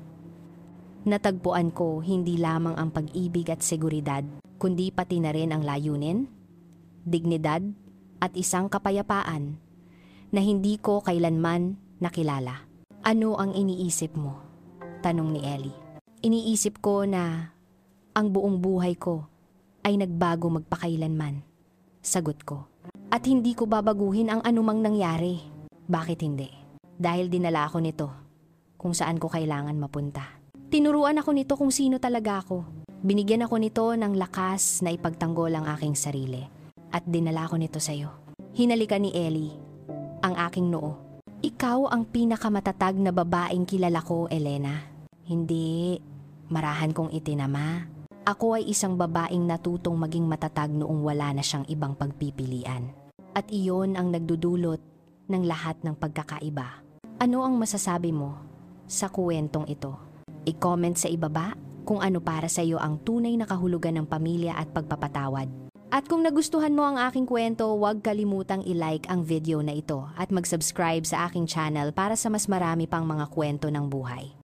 natagpuan ko hindi lamang ang pag-ibig at seguridad, kundi pati na rin ang layunin, dignidad at isang kapayapaan na hindi ko kailanman nakilala. "Ano ang iniisip mo?" tanong ni Ellie. "Iniisip ko na ang buong buhay ko ay nagbago magpakailanman," sagot ko. At hindi ko babaguhin ang anumang nangyari. Bakit hindi? Dahil dinala ako nito kung saan ko kailangan mapunta. Tinuruan ako nito kung sino talaga ako. Binigyan ako nito ng lakas na ipagtanggol ang aking sarili. At dinala ko nito sa'yo. Hinalikan ni Ellie ang aking noo. Ikaw ang pinakamatatag na babaeng kilala ko, Elena. Hindi marahan kong itinama. Ako ay isang babaeng natutong maging matatag noong wala na siyang ibang pagpipilian. At iyon ang nagdudulot ng lahat ng pagkakaiba. Ano ang masasabi mo sa kwentong ito? I-comment sa ibaba kung ano para sa iyo ang tunay na kahulugan ng pamilya at pagpapatawad. At kung nagustuhan mo ang aking kwento, huwag kalimutang i-like ang video na ito at mag-subscribe sa aking channel para sa mas marami pang mga kwento ng buhay.